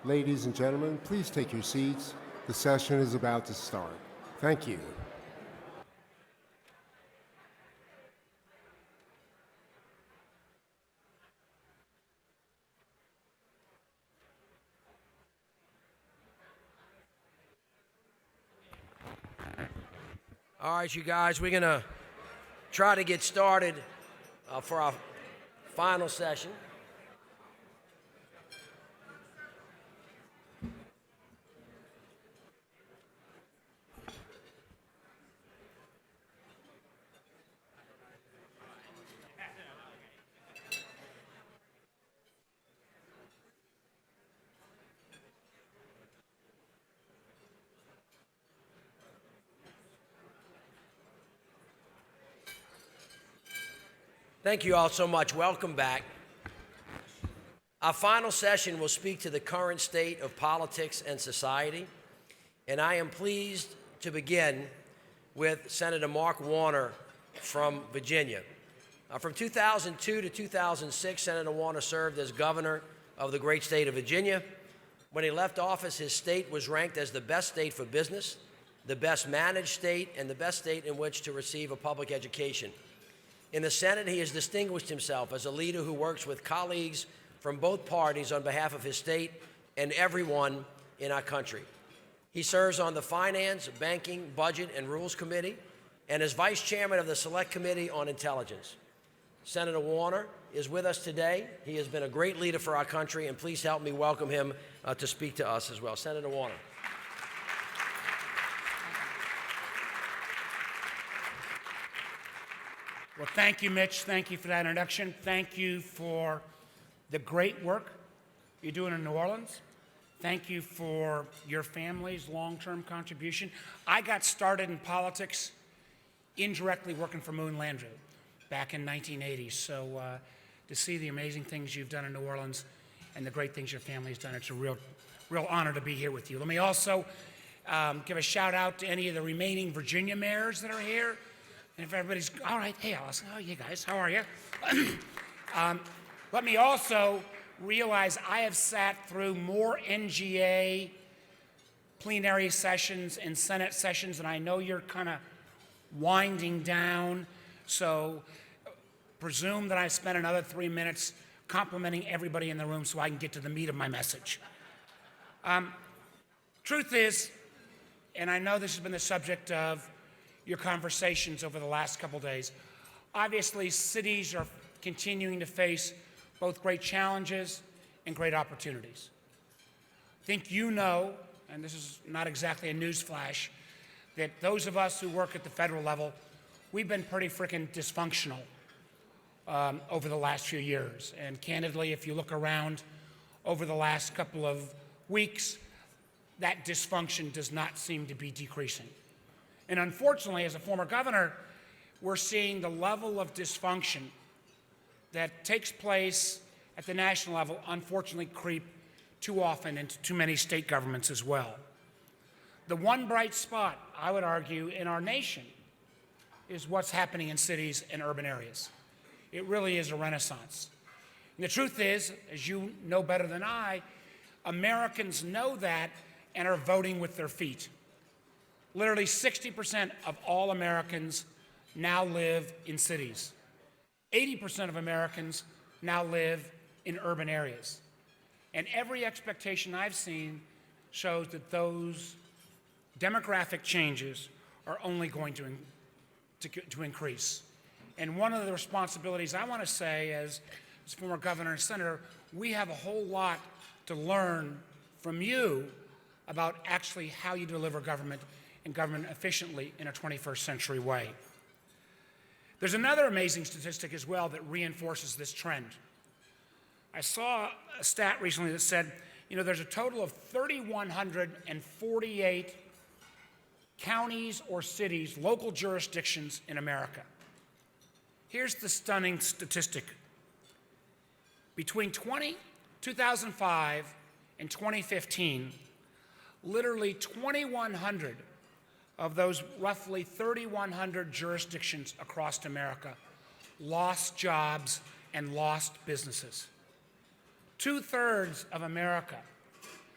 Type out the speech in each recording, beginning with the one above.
Ladies and gentlemen, please take your seats. The session is about to start. Thank you. All right, you guys, we're going to try to get started for our final session. Thank you all so much. Welcome back. Our final session will speak to the current state of politics and society, and I am pleased to begin with Senator Mark Warner from Virginia. From 2002 to 2006, Senator Warner served as governor of the great state of Virginia. When he left office, his state was ranked as the best state for business, the best managed state, and the best state in which to receive a public education. In the Senate, he has distinguished himself as a leader who works with colleagues from both parties on behalf of his state and everyone in our country. He serves on the Finance, Banking, Budget, and Rules Committee and is Vice Chairman of the Select Committee on Intelligence. Senator Warner is with us today. He has been a great leader for our country, and please help me welcome him to speak to us as well. Senator Warner. Well, thank you, Mitch. Thank you for that introduction. Thank you for the great work you're doing in New Orleans. Thank you for your family's long-term contribution. I got started in politics indirectly working for Moon Landrieu back in 1980. So to see the amazing things you've done in New Orleans and the great things your family's done, it's a real honor to be here with you. Let me also give a shout out to any of the remaining Virginia mayors that are here. And if everybody's, all right, hey, Allison, how are you guys? How are you? Let me also realize I have sat through more NGA plenary sessions and Senate sessions, and I know you're kind of winding down, so presume that I spent another 3 minutes complimenting everybody in the room so I can get to the meat of my message. Truth is, and I know this has been the subject of your conversations over the last couple days. Obviously, cities are continuing to face both great challenges and great opportunities. I think you know, and this is not exactly a news flash, that those of us who work at the federal level, we've been pretty freaking dysfunctional over the last few years. And candidly, if you look around over the last couple of weeks, that dysfunction does not seem to be decreasing. And unfortunately, as a former governor, we're seeing the level of dysfunction that takes place at the national level, unfortunately, creep too often into too many state governments as well. The one bright spot, I would argue, in our nation is what's happening in cities and urban areas. It really is a renaissance. And the truth is, as you know better than I, Americans know that and are voting with their feet. Literally 60% of all Americans now live in cities. 80% of Americans now live in urban areas. And every expectation I've seen shows that those demographic changes are only going to increase. And one of the responsibilities I want to say as former governor and senator, we have a whole lot to learn from you about actually how you deliver government and government efficiently in a 21st century way. There's another amazing statistic as well that reinforces this trend. I saw a stat recently that said, there's a total of 3,148 counties or cities, local jurisdictions in America. Here's the stunning statistic. Between 2005 and 2015, literally 2,100 of those roughly 3,100 jurisdictions across America lost jobs and lost businesses. 2/3 of America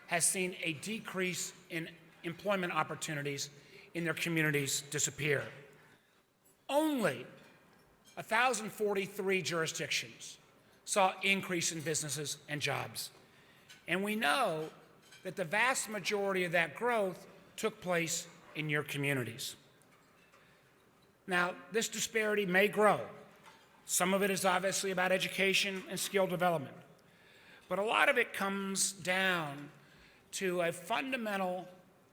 has seen a decrease in employment opportunities in their communities disappear. Only 1,043 jurisdictions saw increase in businesses and jobs. And we know that the vast majority of that growth took place in your communities. Now, this disparity may grow. Some of it is obviously about education and skill development. But a lot of it comes down to a fundamental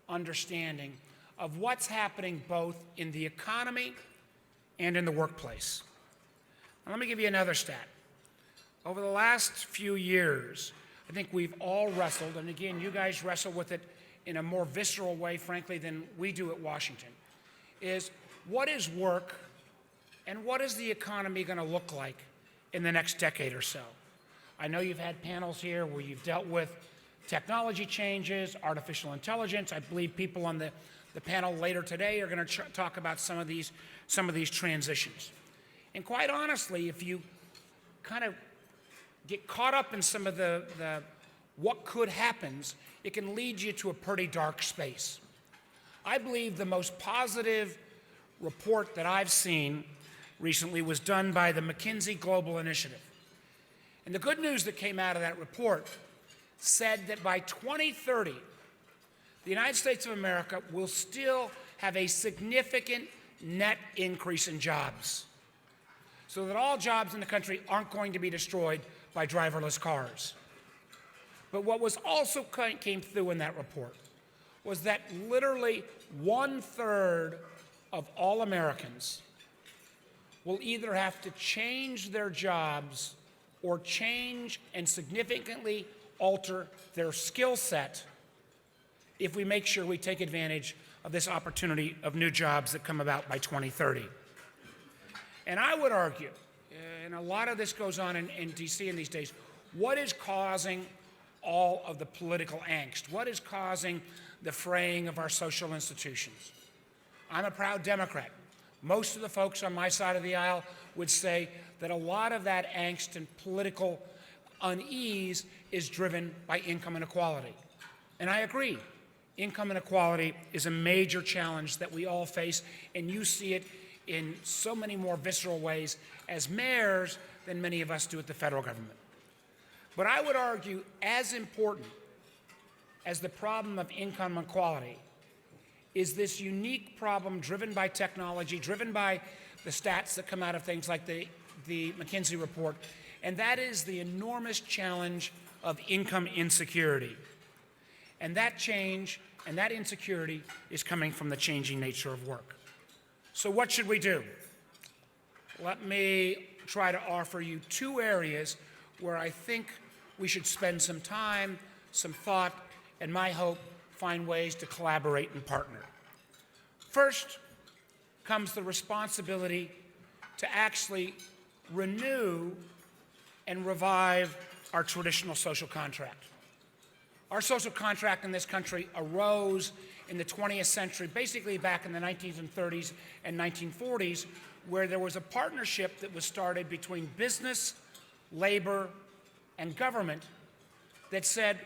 understanding of what's happening both in the economy and in the workplace. Now, let me give you another stat. Over the last few years, I think we've all wrestled, and again, you guys wrestle with it in a more visceral way, frankly, than we do at Washington, is what is work and what is the economy going to look like in the next decade or so? I know you've had panels here where you've dealt with technology changes, artificial intelligence. I believe people on the panel later today are going to talk about some of these transitions. And quite honestly, if you kind of get caught up in some of the what could happens, it can lead you to a pretty dark space. I believe the most positive report that I've seen recently was done by the McKinsey Global Initiative. And the good news that came out of that report said that by 2030, the United States of America will still have a significant net increase in jobs, so that all jobs in the country aren't going to be destroyed by driverless cars. But what was also came through in that report was that literally 1/3 of all Americans will either have to change their jobs or change and significantly alter their skill set if we make sure we take advantage of this opportunity of new jobs that come about by 2030. And I would argue, and a lot of this goes on in D.C. in these days, what is causing all of the political angst? What is causing the fraying of our social institutions? I'm a proud Democrat. Most of the folks on my side of the aisle would say that a lot of that angst and political unease is driven by income inequality. And I agree. Income inequality is a major challenge that we all face, and you see it in so many more visceral ways as mayors than many of us do at the federal government. But I would argue as important as the problem of income inequality is this unique problem driven by technology, driven by the stats that come out of things like the McKinsey report, and that is the enormous challenge of income insecurity. And that change and that insecurity is coming from the changing nature of work. So what should we do? Let me try to offer you two areas where I think we should spend some time, some thought, and my hope, find ways to collaborate and partner. First comes the responsibility to actually renew and revive our traditional social contract. Our social contract in this country arose in the 20th century, basically back in the 1930s and 1940s, where there was a partnership that was started between business, labor, and government that said,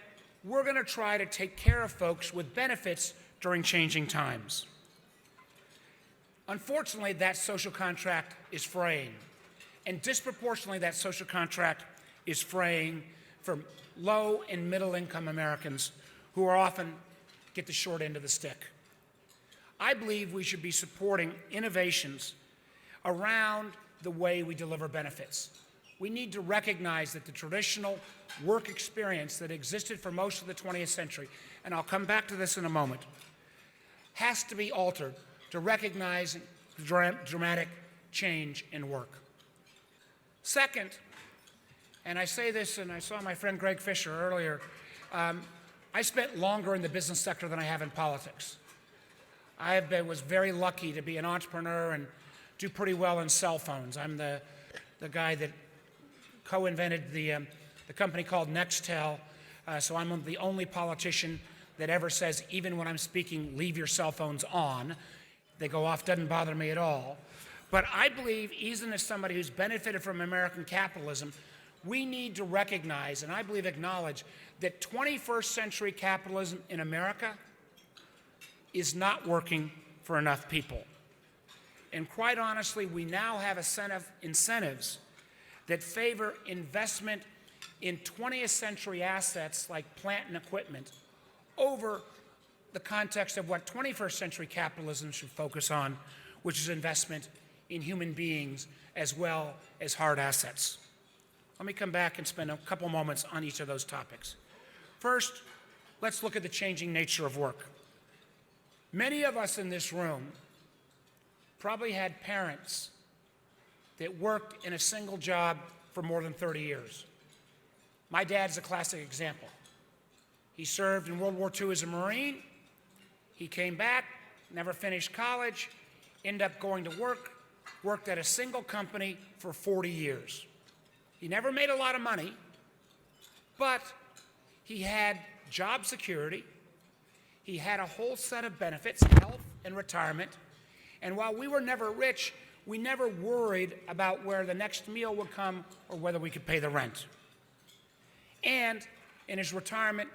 we're going to try to take care of folks with benefits during changing times. Unfortunately, that social contract is fraying, and disproportionately that social contract is fraying for low and middle income Americans who are often get the short end of the stick. I believe we should be supporting innovations around the way we deliver benefits. We need to recognize that the traditional work experience that existed for most of the 20th century, and I'll come back to this in a moment, has to be altered to recognize dramatic change in work. Second, and I say this, and I saw my friend Greg Fisher earlier, I spent longer in the business sector than I have in politics. Was very lucky to be an entrepreneur and do pretty well in cell phones. I'm the guy that co-invented the company called Nextel, so I'm the only politician that ever says, even when I'm speaking, leave your cell phones on. They go off, doesn't bother me at all. But I believe, even as somebody who's benefited from American capitalism, we need to recognize, and I believe acknowledge, that 21st century capitalism in America is not working for enough people. And quite honestly, we now have a set of incentives that favor investment in 20th century assets like plant and equipment over the context of what 21st century capitalism should focus on, which is investment in human beings as well as hard assets. Let me come back and spend a couple moments on each of those topics. First, let's look at the changing nature of work. Many of us in this room probably had parents that worked in a single job for more than 30 years. My dad's a classic example. He served in World War II as a Marine. He came back, never finished college, ended up going to work, worked at a single company for 40 years. He never made a lot of money, but he had job security. He had a whole set of benefits, health and retirement. And while we were never rich, we never worried about where the next meal would come or whether we could pay the rent. And in his retirement,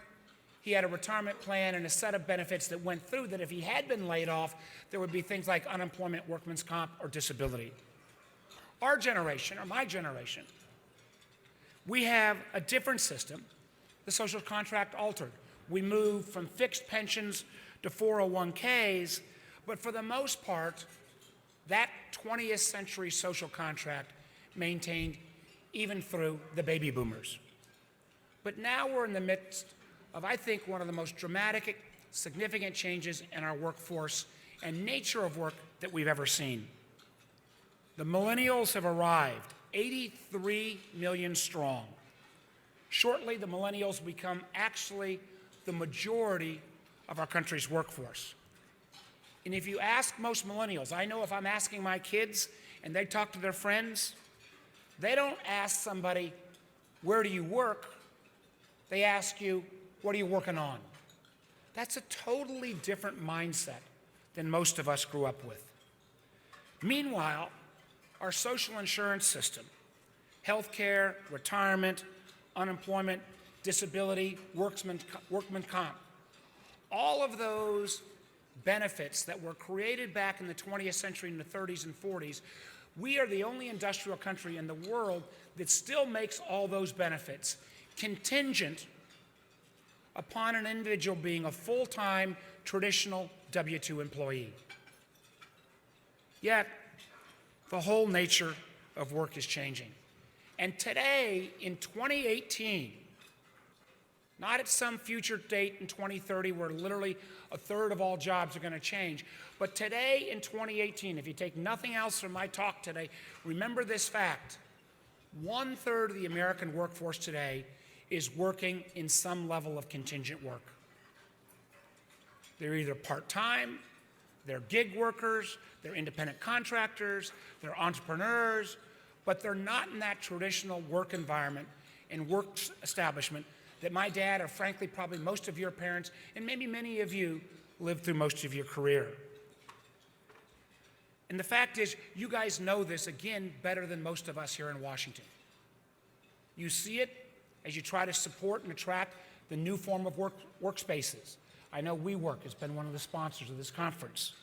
he had a retirement plan and a set of benefits that went through that if he had been laid off, there would be things like unemployment, workman's comp, or disability. Our generation, or my generation, we have a different system. The social contract altered. We moved from fixed pensions to 401ks, but for the most part, that 20th century social contract maintained even through the baby boomers. But now we're in the midst of, I think, one of the most dramatic, significant changes in our workforce and nature of work that we've ever seen. The millennials have arrived, 83 million strong. Shortly, the millennials will become actually the majority of our country's workforce. And if you ask most millennials, I know if I'm asking my kids and they talk to their friends, they don't ask somebody, where do you work? They ask you, what are you working on? That's a totally different mindset than most of us grew up with. Meanwhile, our social insurance system, healthcare, retirement, unemployment, disability, workman comp, all of those benefits that were created back in the 20th century in the 30s and 40s, we are the only industrial country in the world that still makes all those benefits contingent upon an individual being a full-time, traditional W-2 employee. Yet, the whole nature of work is changing. And today, in 2018, not at some future date in 2030 where literally a third of all jobs are going to change, but today in 2018, if you take nothing else from my talk today, remember this fact: 1/3 of the American workforce today is working in some level of contingent work. They're either part-time, they're gig workers, they're independent contractors, they're entrepreneurs, but they're not in that traditional work environment and work establishment that my dad, or frankly probably most of your parents, and maybe many of you lived through most of your career. And the fact is, you guys know this, again, better than most of us here in Washington. You see it as you try to support and attract the new form of workspaces. I know WeWork has been one of the sponsors of this conference.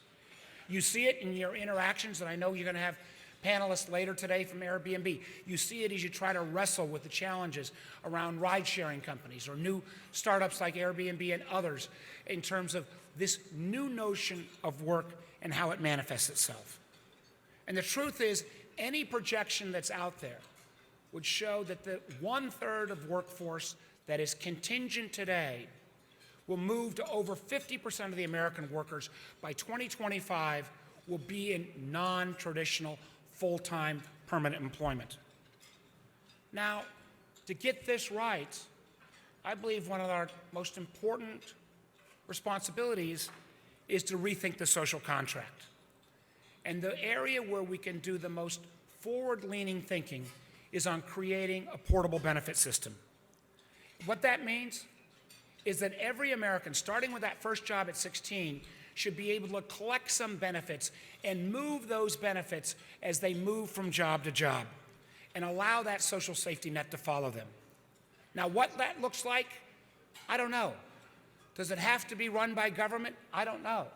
You see it in your interactions, and I know you're going to have panelists later today from Airbnb. You see it as you try to wrestle with the challenges around ride-sharing companies or new startups like Airbnb and others in terms of this new notion of work and how it manifests itself. And the truth is, any projection that's out there would show that the 1/3 of workforce that is contingent today will move to over 50% of the American workers by 2025 will be in non-traditional full-time permanent employment. Now, to get this right, I believe one of our most important responsibilities is to rethink the social contract. And the area where we can do the most forward-leaning thinking is on creating a portable benefit system. What that means is that every American, starting with that first job at 16, should be able to collect some benefits and move those benefits as they move from job to job. and allow that social safety net to follow them. Now, what that looks like, I don't know. Does it have to be run by government? I don't know.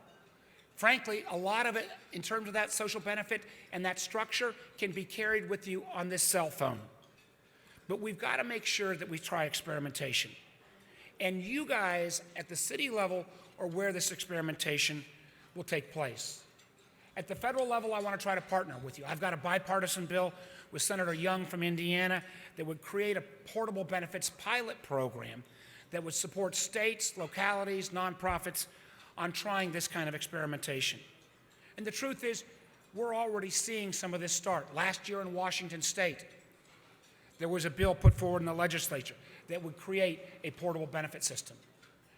Frankly, a lot of it, in terms of that social benefit and that structure, can be carried with you on this cell phone. But we've got to make sure that we try experimentation. And you guys at the city level are where this experimentation will take place. At the federal level, I want to try to partner with you. I've got a bipartisan bill with Senator Young from Indiana that would create a portable benefits pilot program that would support states, localities, nonprofits on trying this kind of experimentation. And the truth is, we're already seeing some of this start. Last year in Washington State, there was a bill put forward in the legislature that would create a portable benefit system.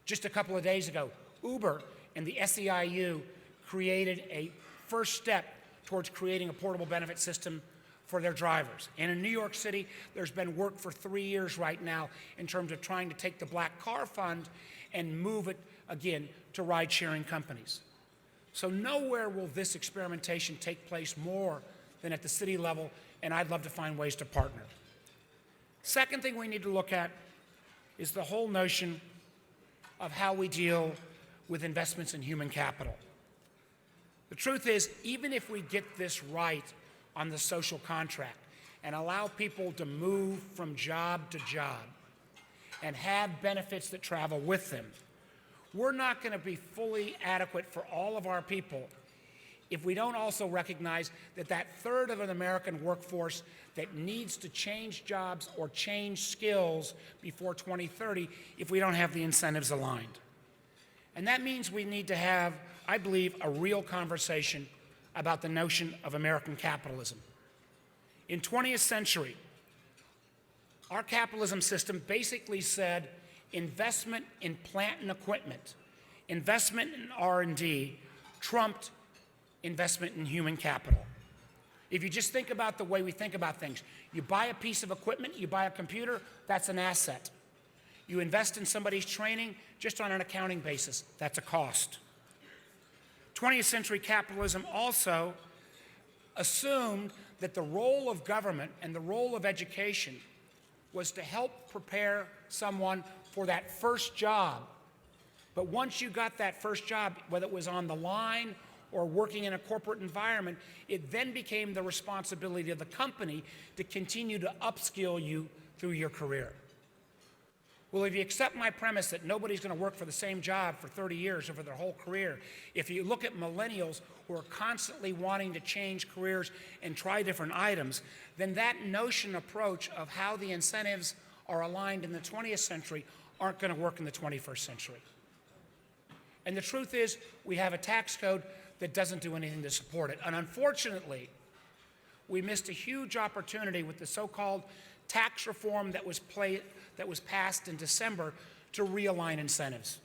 Just a couple of days ago, Uber and the SEIU created a first step towards creating a portable benefit system for their drivers. And in New York City, there's been work for 3 years right now in terms of trying to take the Black Car Fund and move it, again, to ride-sharing companies. So nowhere will this experimentation take place more than at the city level, and I'd love to find ways to partner. Second thing we need to look at is the whole notion of how we deal with investments in human capital. The truth is, even if we get this right on the social contract and allow people to move from job to job and have benefits that travel with them, we're not going to be fully adequate for all of our people if we don't also recognize that that third of an American workforce that needs to change jobs or change skills before 2030 if we don't have the incentives aligned. And that means we need to have, I believe, a real conversation about the notion of American capitalism. In 20th century, our capitalism system basically said investment in plant and equipment, investment in R&D trumped investment in human capital. If you just think about the way we think about things, you buy a piece of equipment, you buy a computer, that's an asset. You invest in somebody's training just on an accounting basis, that's a cost. 20th century capitalism also assumed that the role of government and the role of education was to help prepare someone for that first job. But once you got that first job, whether it was on the line or working in a corporate environment, it then became the responsibility of the company to continue to upskill you through your career. Well, if you accept my premise that nobody's going to work for the same job for 30 years or for their whole career, if you look at millennials who are constantly wanting to change careers and try different items, then that notion approach of how the incentives are aligned in the 20th century aren't going to work in the 21st century. And the truth is, we have a tax code that doesn't do anything to support it. And unfortunately, we missed a huge opportunity with the so-called tax reform that was passed in December to realign incentives.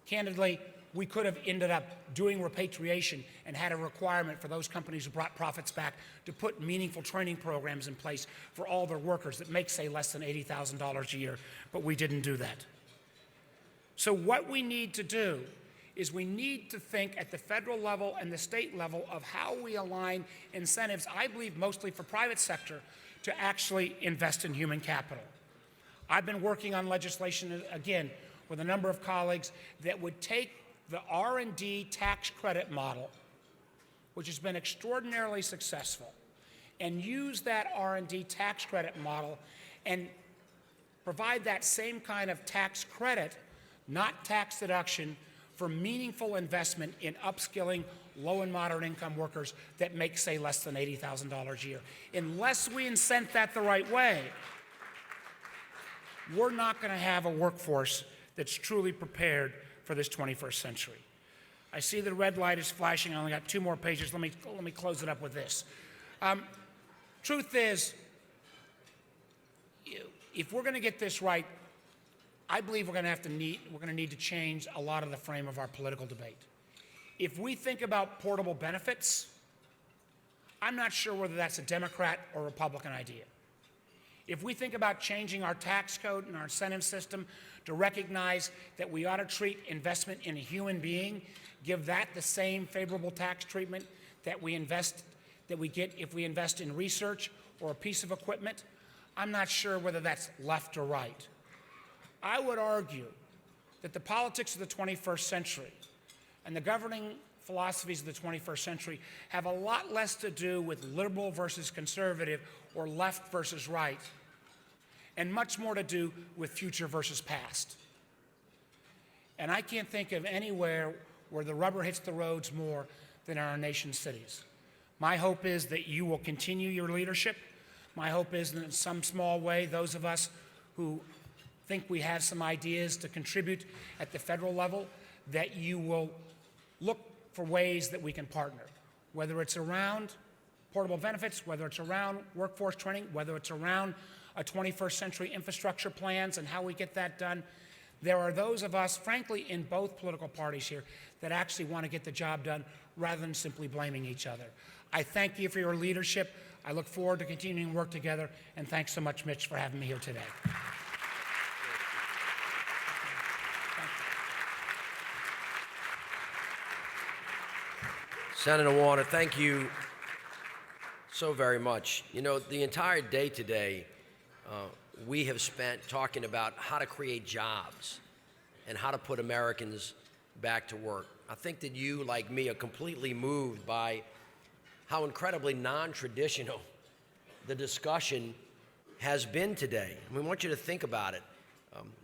Candidly, we could have ended up doing repatriation and had a requirement for those companies who brought profits back to put meaningful training programs in place for all their workers that make, say, less than $80,000 a year, but we didn't do that. So what we need to do is we need to think at the federal level and the state level of how we align incentives, I believe mostly for private sector, to actually invest in human capital. I've been working on legislation, again, with a number of colleagues that would take the R&D tax credit model, which has been extraordinarily successful, and use that R&D tax credit model and provide that same kind of tax credit, not tax deduction, for meaningful investment in upskilling low and moderate income workers that make, say, less than $80,000 a year. Unless we incent that the right way, we're not going to have a workforce that's truly prepared for this 21st century. I see the red light is flashing. I only got 2 more pages. Let me close it up with this. Truth is, if we're going to get this right, I believe we're going to need to change a lot of the frame of our political debate. If we think about portable benefits, I'm not sure whether that's a Democrat or Republican idea. If we think about changing our tax code and our incentive system to recognize that we ought to treat investment in a human being, give that the same favorable tax treatment that we get if we invest in research or a piece of equipment, I'm not sure whether that's left or right. I would argue that the politics of the 21st century and the governing philosophies of the 21st century have a lot less to do with liberal versus conservative or left versus right, and much more to do with future versus past. And I can't think of anywhere where the rubber hits the roads more than in our nation's cities. My hope is that you will continue your leadership. My hope is that in some small way, those of us who think we have some ideas to contribute at the federal level, that you will look for ways that we can partner, whether it's around portable benefits, whether it's around workforce training, whether it's around a 21st century infrastructure plans and how we get that done. There are those of us, frankly, in both political parties here that actually want to get the job done rather than simply blaming each other. I thank you for your leadership. I look forward to continuing to work together, and thanks so much, Mitch, for having me here today. Senator Warner, thank you so very much. You know, the entire day today, we have spent talking about how to create jobs and how to put Americans back to work. I think that you, like me, are completely moved by how incredibly non-traditional the discussion has been today. We want you to think about it.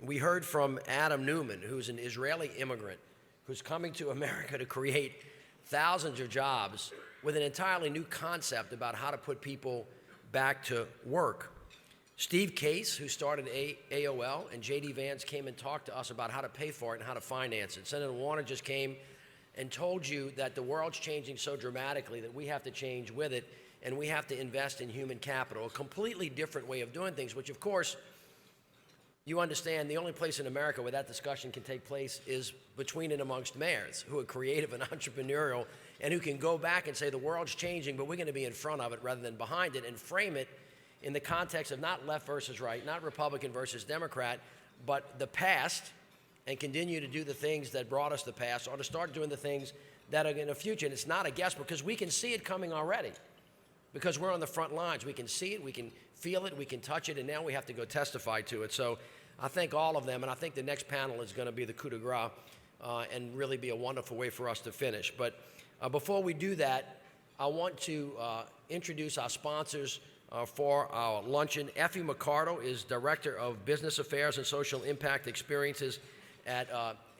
We heard from Adam Newman, who's an Israeli immigrant who's coming to America to create thousands of jobs with an entirely new concept about how to put people back to work. Steve Case, who started AOL, and J.D. Vance came and talked to us about how to pay for it and how to finance it. Senator Warner just came and told you that the world's changing so dramatically that we have to change with it, and we have to invest in human capital, a completely different way of doing things, which, of course, you understand the only place in America where that discussion can take place is between and amongst mayors who are creative and entrepreneurial and who can go back and say the world's changing, but we're going to be in front of it rather than behind it, and frame it in the context of not left versus right, not Republican versus Democrat, but the past, and continue to do the things that brought us the past, or to start doing the things that are in the future. And it's not a guess, because we can see it coming already, because we're on the front lines. We can see it, we can feel it, we can touch it, and now we have to go testify to it. So I thank all of them, and I think the next panel is going to be the coup de grace and really be a wonderful way for us to finish. But before we do that, I want to introduce our sponsors for our luncheon. Effie McCardle is Director of Business Affairs and Social Impact Experiences at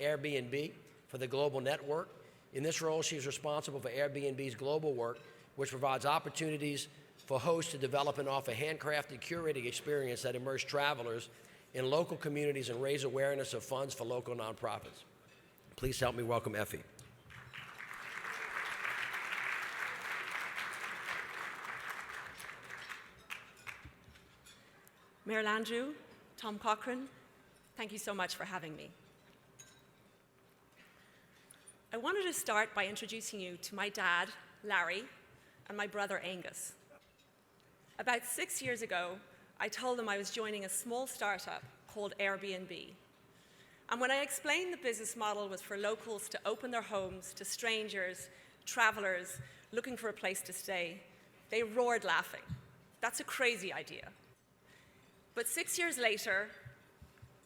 Airbnb for the Global Network. In this role, she's responsible for Airbnb's global work, which provides opportunities for hosts to develop and offer handcrafted, curated experience that immerse travelers in local communities and raise awareness of funds for local nonprofits. Please help me welcome Effie. Mayor Landrieu, Tom Cochrane, thank you so much for having me. I wanted to start by introducing you to my dad, Larry, and my brother, Angus. About 6 years ago, I told them I was joining a small startup called Airbnb. And when I explained the business model was for locals to open their homes to strangers, travelers looking for a place to stay, they roared laughing. That's a crazy idea. But 6 years later,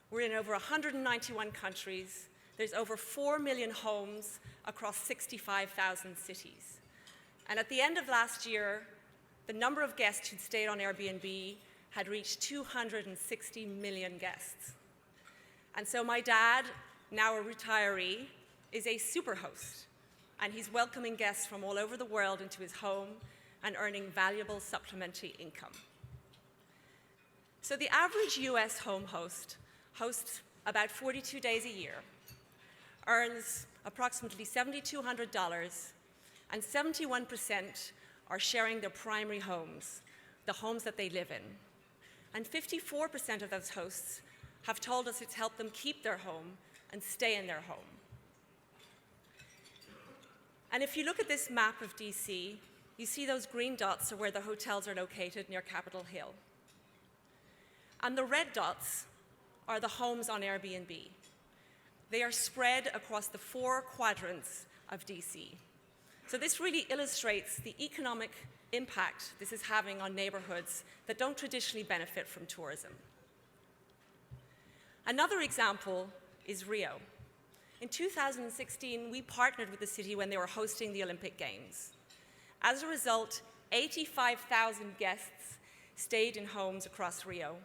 we're in over 191 countries. There's over 4 million homes across 65,000 cities. And at the end of last year, the number of guests who'd stayed on Airbnb had reached 260 million guests. And so my dad, now a retiree, is a super host, and he's welcoming guests from all over the world into his home and earning valuable supplementary income. So the average US home host hosts about 42 days a year, earns approximately $7,200, and 71% are sharing their primary homes, the homes that they live in. And 54% of those hosts have told us it's helped them keep their home and stay in their home. And if you look at this map of DC, you see those green dots are where the hotels are located near Capitol Hill. And the red dots are the homes on Airbnb. They are spread across the 4 quadrants of DC. So this really illustrates the economic impact this is having on neighborhoods that don't traditionally benefit from tourism. Another example is Rio. In 2016, we partnered with the city when they were hosting the Olympic Games. As a result, 85,000 guests stayed in homes across Rio.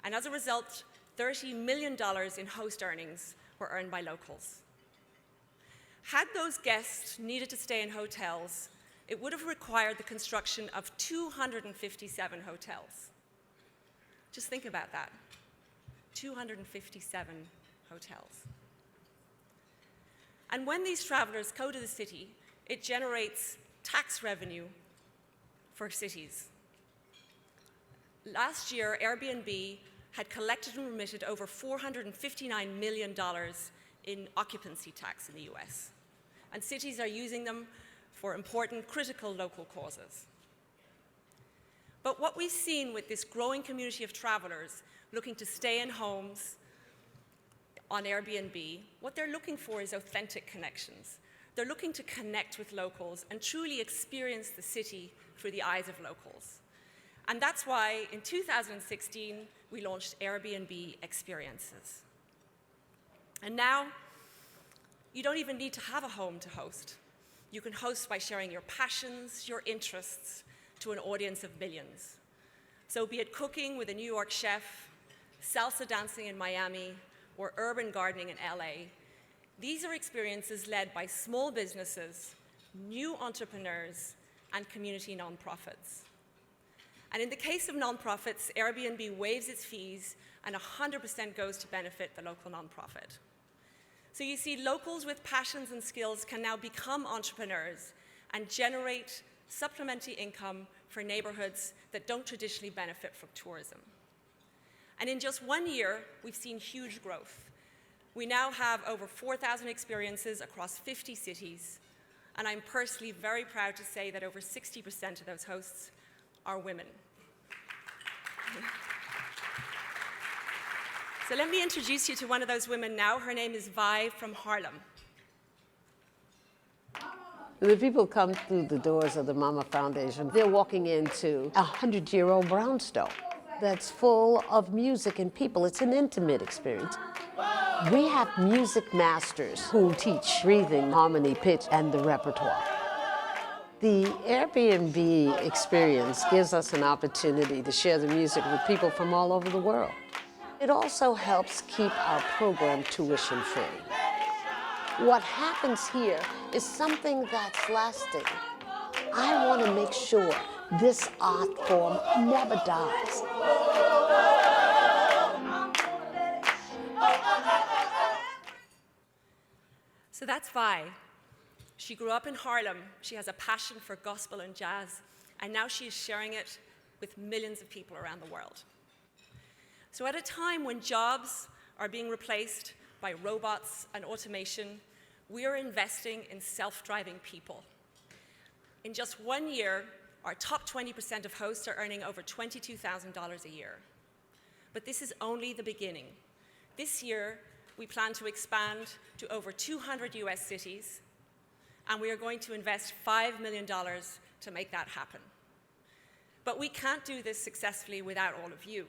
And as a result, $30 million in host earnings were earned by locals. Had those guests needed to stay in hotels, it would have required the construction of 257 hotels. Just think about that. 257 hotels. And when these travelers go to the city, it generates tax revenue for cities. Last year, Airbnb had collected and remitted over $459 million in occupancy tax in the US. And cities are using them for important, critical local causes. But what we've seen with this growing community of travelers looking to stay in homes on Airbnb, what they're looking for is authentic connections. They're looking to connect with locals and truly experience the city through the eyes of locals. And that's why in 2016, we launched Airbnb Experiences. And now, you don't even need to have a home to host. You can host by sharing your passions, your interests, to an audience of millions. So be it cooking with a New York chef, salsa dancing in Miami, or urban gardening in LA, these are experiences led by small businesses, new entrepreneurs, and community nonprofits. And in the case of nonprofits, Airbnb waives its fees and 100% goes to benefit the local nonprofit. So you see, locals with passions and skills can now become entrepreneurs and generate supplementary income for neighborhoods that don't traditionally benefit from tourism. And in just 1 year, we've seen huge growth. We now have over 4,000 experiences across 50 cities, and I'm personally very proud to say that over 60% of those hosts are women. So let me introduce you to one of those women now. Her name is Vi from Harlem. The people come through the doors of the Mama Foundation. They're walking into a 100-year-old brownstone that's full of music and people. It's an intimate experience. We have music masters who teach breathing, harmony, pitch, and the repertoire. The Airbnb experience gives us an opportunity to share the music with people from all over the world. It also helps keep our program tuition-free. What happens here is something that's lasting. I want to make sure this art form never dies. So that's Vi. She grew up in Harlem. She has a passion for gospel and jazz, and now she is sharing it with millions of people around the world. So at a time when jobs are being replaced by robots and automation, we are investing in self-driving people. In just 1 year, our top 20% of hosts are earning over $22,000 a year. But this is only the beginning. This year, we plan to expand to over 200 US cities, and we are going to invest $5 million to make that happen. But we can't do this successfully without all of you.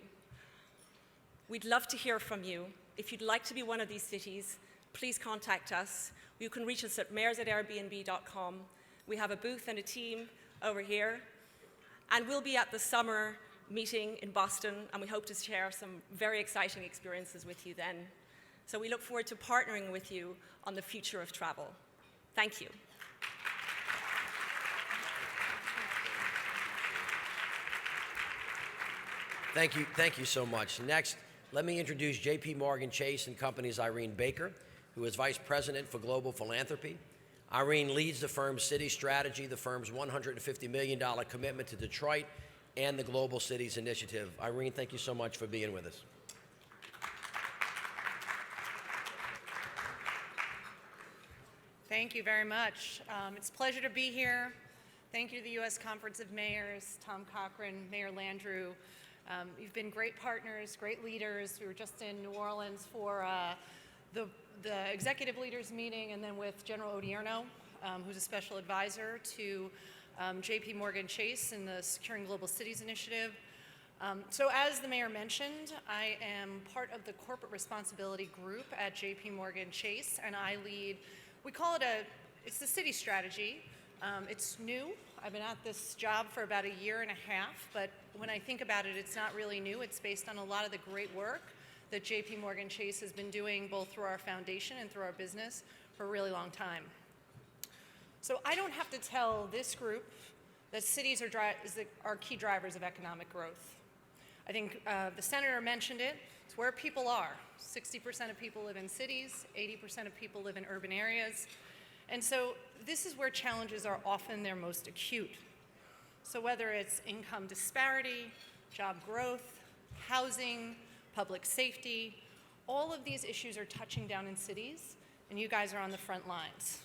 We'd love to hear from you. If you'd like to be one of these cities, please contact us. You can reach us at mayors@airbnb.com. We have a booth and a team over here. And we'll be at the summer meeting in Boston, and we hope to share some very exciting experiences with you then. So we look forward to partnering with you on the future of travel. Thank you. Thank you so much. Next, let me introduce J.P. Morgan Chase & Company's Irene Baker, who is Vice President for Global Philanthropy. Irene leads the firm's city strategy, the firm's $150 million commitment to Detroit, and the Global Cities Initiative. Irene, thank you so much for being with us. Thank you very much. It's a pleasure to be here. Thank you to the U.S. Conference of Mayors, Tom Cochran, Mayor Landrieu. You've been great partners, great leaders. We were just in New Orleans for the executive leaders meeting, and then with General Odierno who's a special advisor to JP Morgan Chase in the Securing Global Cities Initiative. So as the mayor mentioned, I am part of the corporate responsibility group at JP Morgan Chase, and I lead, we call it it's the city strategy. It's new. I've been at this job for about a year and a half, but when I think about it, it's not really new. It's based on a lot of the great work that JP Morgan Chase has been doing both through our foundation and through our business for a really long time. So I don't have to tell this group that cities are key drivers of economic growth. I think the senator mentioned it. It's where people are. 60% of people live in cities, 80% of people live in urban areas. And so this is where challenges are often their most acute. So whether it's income disparity, job growth, housing, public safety, all of these issues are touching down in cities, and you guys are on the front lines.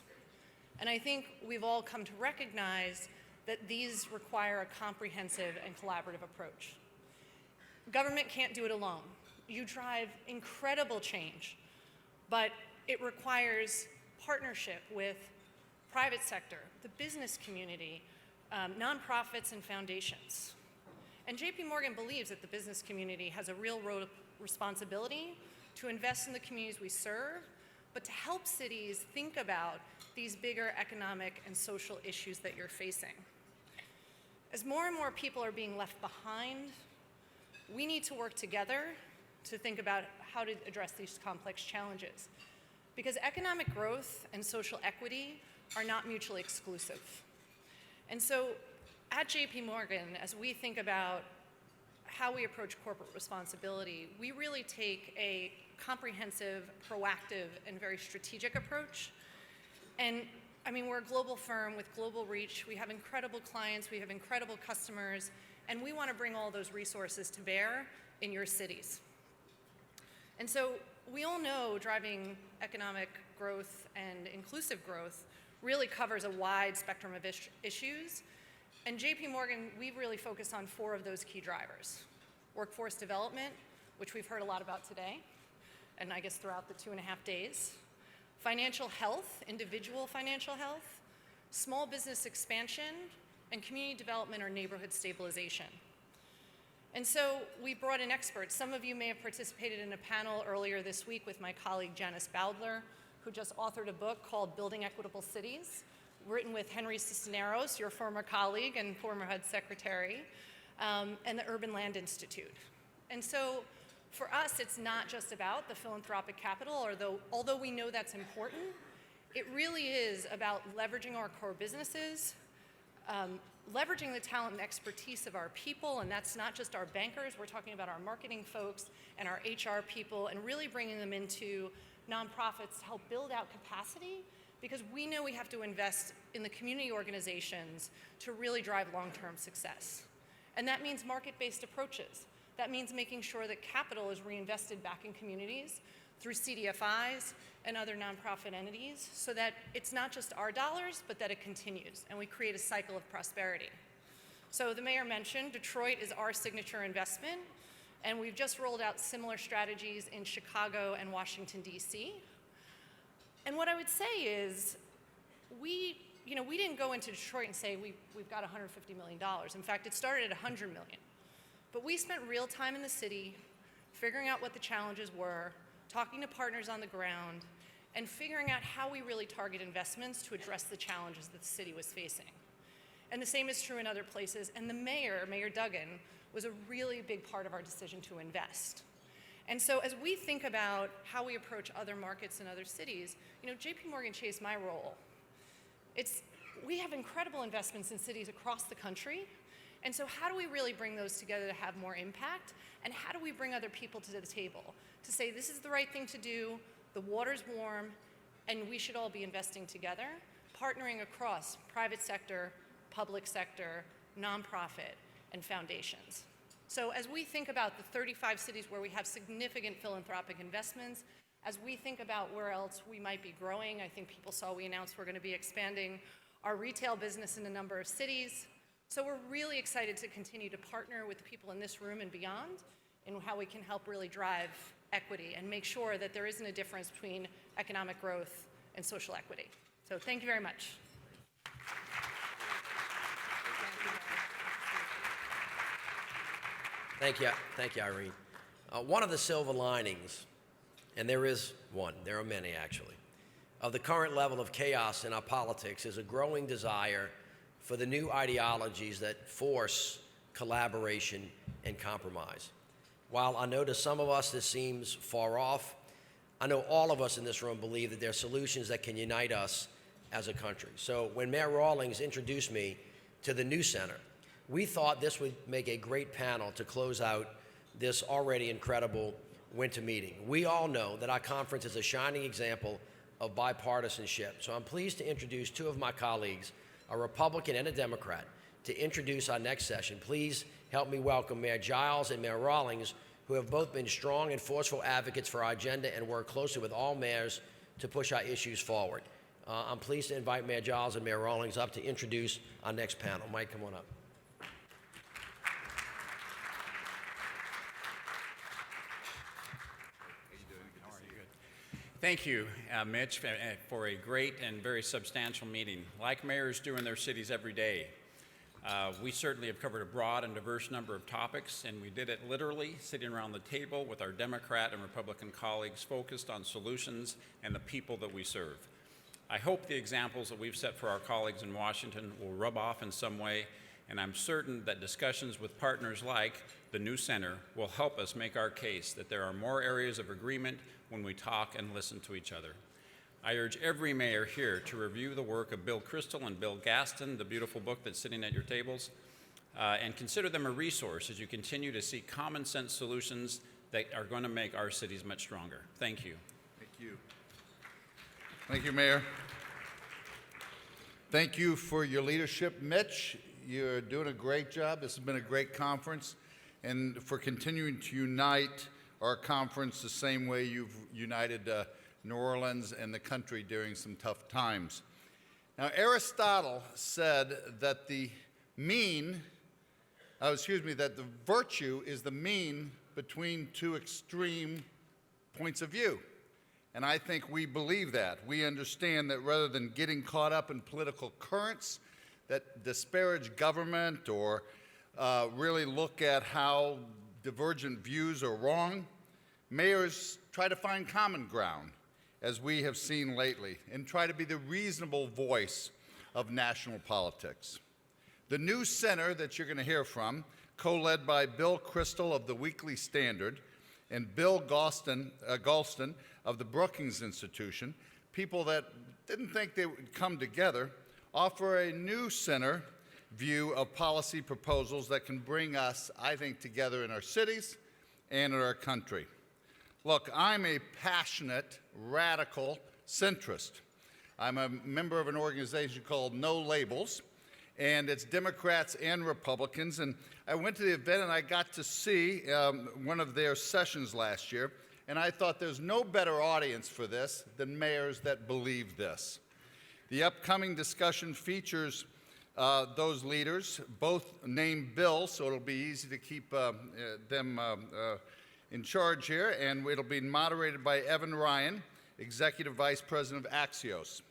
And I think we've all come to recognize that these require a comprehensive and collaborative approach. Government can't do it alone. You drive incredible change, but it requires partnership with private sector, the business community, nonprofits and foundations. And JP Morgan believes that the business community has a real responsibility to invest in the communities we serve, but to help cities think about these bigger economic and social issues that you're facing. As more and more people are being left behind, we need to work together to think about how to address these complex challenges. Because economic growth and social equity are not mutually exclusive. And so at JP Morgan, as we think about how we approach corporate responsibility, we really take a comprehensive, proactive, and very strategic approach. And I mean, we're a global firm with global reach. We have incredible clients, we have incredible customers, and we want to bring all those resources to bear in your cities. And so we all know driving economic growth and inclusive growth really covers a wide spectrum of issues. And JP Morgan, we really focus on 4 of those key drivers. Workforce development, which we've heard a lot about today, and I guess throughout the 2.5 days. Financial health, individual financial health, small business expansion, and community development or neighborhood stabilization. And so we brought in experts. Some of you may have participated in a panel earlier this week with my colleague Janice Bowdler, who just authored a book called Building Equitable Cities, written with Henry Cisneros, your former colleague and former HUD secretary, and the Urban Land Institute. And so for us, it's not just about the philanthropic capital, although we know that's important. It really is about leveraging our core businesses, leveraging the talent and expertise of our people, and that's not just our bankers. We're talking about our marketing folks and our HR people, and really bringing them into nonprofits to help build out capacity, because we know we have to invest in the community organizations to really drive long-term success. And that means market-based approaches. That means making sure that capital is reinvested back in communities through CDFIs and other nonprofit entities, so that it's not just our dollars, but that it continues, and we create a cycle of prosperity. So the mayor mentioned Detroit is our signature investment, and we've just rolled out similar strategies in Chicago and Washington, D.C. And what I would say is, we didn't go into Detroit and say we've got $150 million. In fact, it started at $100 million. But we spent real time in the city, figuring out what the challenges were, talking to partners on the ground, and figuring out how we really target investments to address the challenges that the city was facing. And the same is true in other places. And the mayor, Mayor Duggan, was a really big part of our decision to invest. And so as we think about how we approach other markets in other cities, JP Morgan Chase, my role, we have incredible investments in cities across the country. And so how do we really bring those together to have more impact? And how do we bring other people to the table to say this is the right thing to do, the water's warm, and we should all be investing together, partnering across private sector, public sector, nonprofit, and foundations. So as we think about the 35 cities where we have significant philanthropic investments, as we think about where else we might be growing, I think people saw we announced we're going to be expanding our retail business in a number of cities. So we're really excited to continue to partner with the people in this room and beyond in how we can help really drive equity and make sure that there isn't a difference between economic growth and social equity. So thank you very much. Thank you, Irene. One of the silver linings, and there is one, there are many actually, of the current level of chaos in our politics is a growing desire for the new ideologies that force collaboration and compromise. While I know to some of us this seems far off, I know all of us in this room believe that there are solutions that can unite us as a country. So when Mayor Rawlings introduced me to the new center, we thought this would make a great panel to close out this already incredible winter meeting. We all know that our conference is a shining example of bipartisanship. So I'm pleased to introduce two of my colleagues, a Republican and a Democrat, to introduce our next session. Please help me welcome Mayor Giles and Mayor Rawlings, who have both been strong and forceful advocates for our agenda and work closely with all mayors to push our issues forward. I'm pleased to invite Mayor Giles and Mayor Rawlings up to introduce our next panel. Mike, come on up. Thank you, Mitch, for a great and very substantial meeting. Like mayors do in their cities every day, we certainly have covered a broad and diverse number of topics, and we did it literally sitting around the table with our Democrat and Republican colleagues focused on solutions and the people that we serve. I hope the examples that we've set for our colleagues in Washington will rub off in some way, and I'm certain that discussions with partners like the new center will help us make our case that there are more areas of agreement when we talk and listen to each other. I urge every mayor here to review the work of Bill Kristol and Bill Gaston, the beautiful book that's sitting at your tables, and consider them a resource as you continue to seek common sense solutions that are going to make our cities much stronger. Thank you. Thank you. Thank you, Mayor. Thank you for your leadership, Mitch. You're doing a great job. This has been a great conference, and for continuing to unite our conference the same way you've united New Orleans and the country during some tough times. Now, Aristotle said that the virtue is the mean between two extreme points of view. And I think we believe that. We understand that rather than getting caught up in political currents that disparage government or really look at how divergent views are wrong, mayors try to find common ground, as we have seen lately, and try to be the reasonable voice of national politics. The new center that you're going to hear from, co-led by Bill Kristol of the Weekly Standard and Bill Galston of the Brookings Institution, people that didn't think they would come together, offer a new center view of policy proposals that can bring us, I think, together in our cities and in our country. Look, I'm a passionate, radical centrist. I'm a member of an organization called No Labels, and it's Democrats and Republicans. And I went to the event and I got to see one of their sessions last year, and I thought there's no better audience for this than mayors that believe this. The upcoming discussion features those leaders, both named Bill, so it'll be easy to keep them in charge here, and it'll be moderated by Evan Ryan, Executive Vice President of Axios,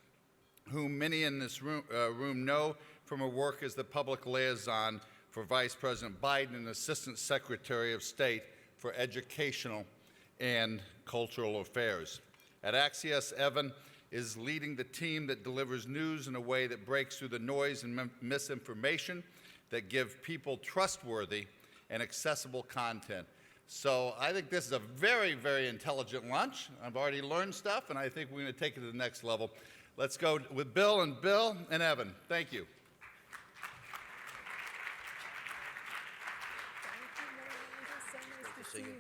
whom many in this room know from her work as the public liaison for Vice President Biden and Assistant Secretary of State for Educational and Cultural Affairs. At Axios, Evan is leading the team that delivers news in a way that breaks through the noise and misinformation that give people trustworthy and accessible content. So I think this is a very, very intelligent lunch. I've already learned stuff, and I think we're going to take it to the next level. Let's go with Bill and Evan. Thank you. Thank you.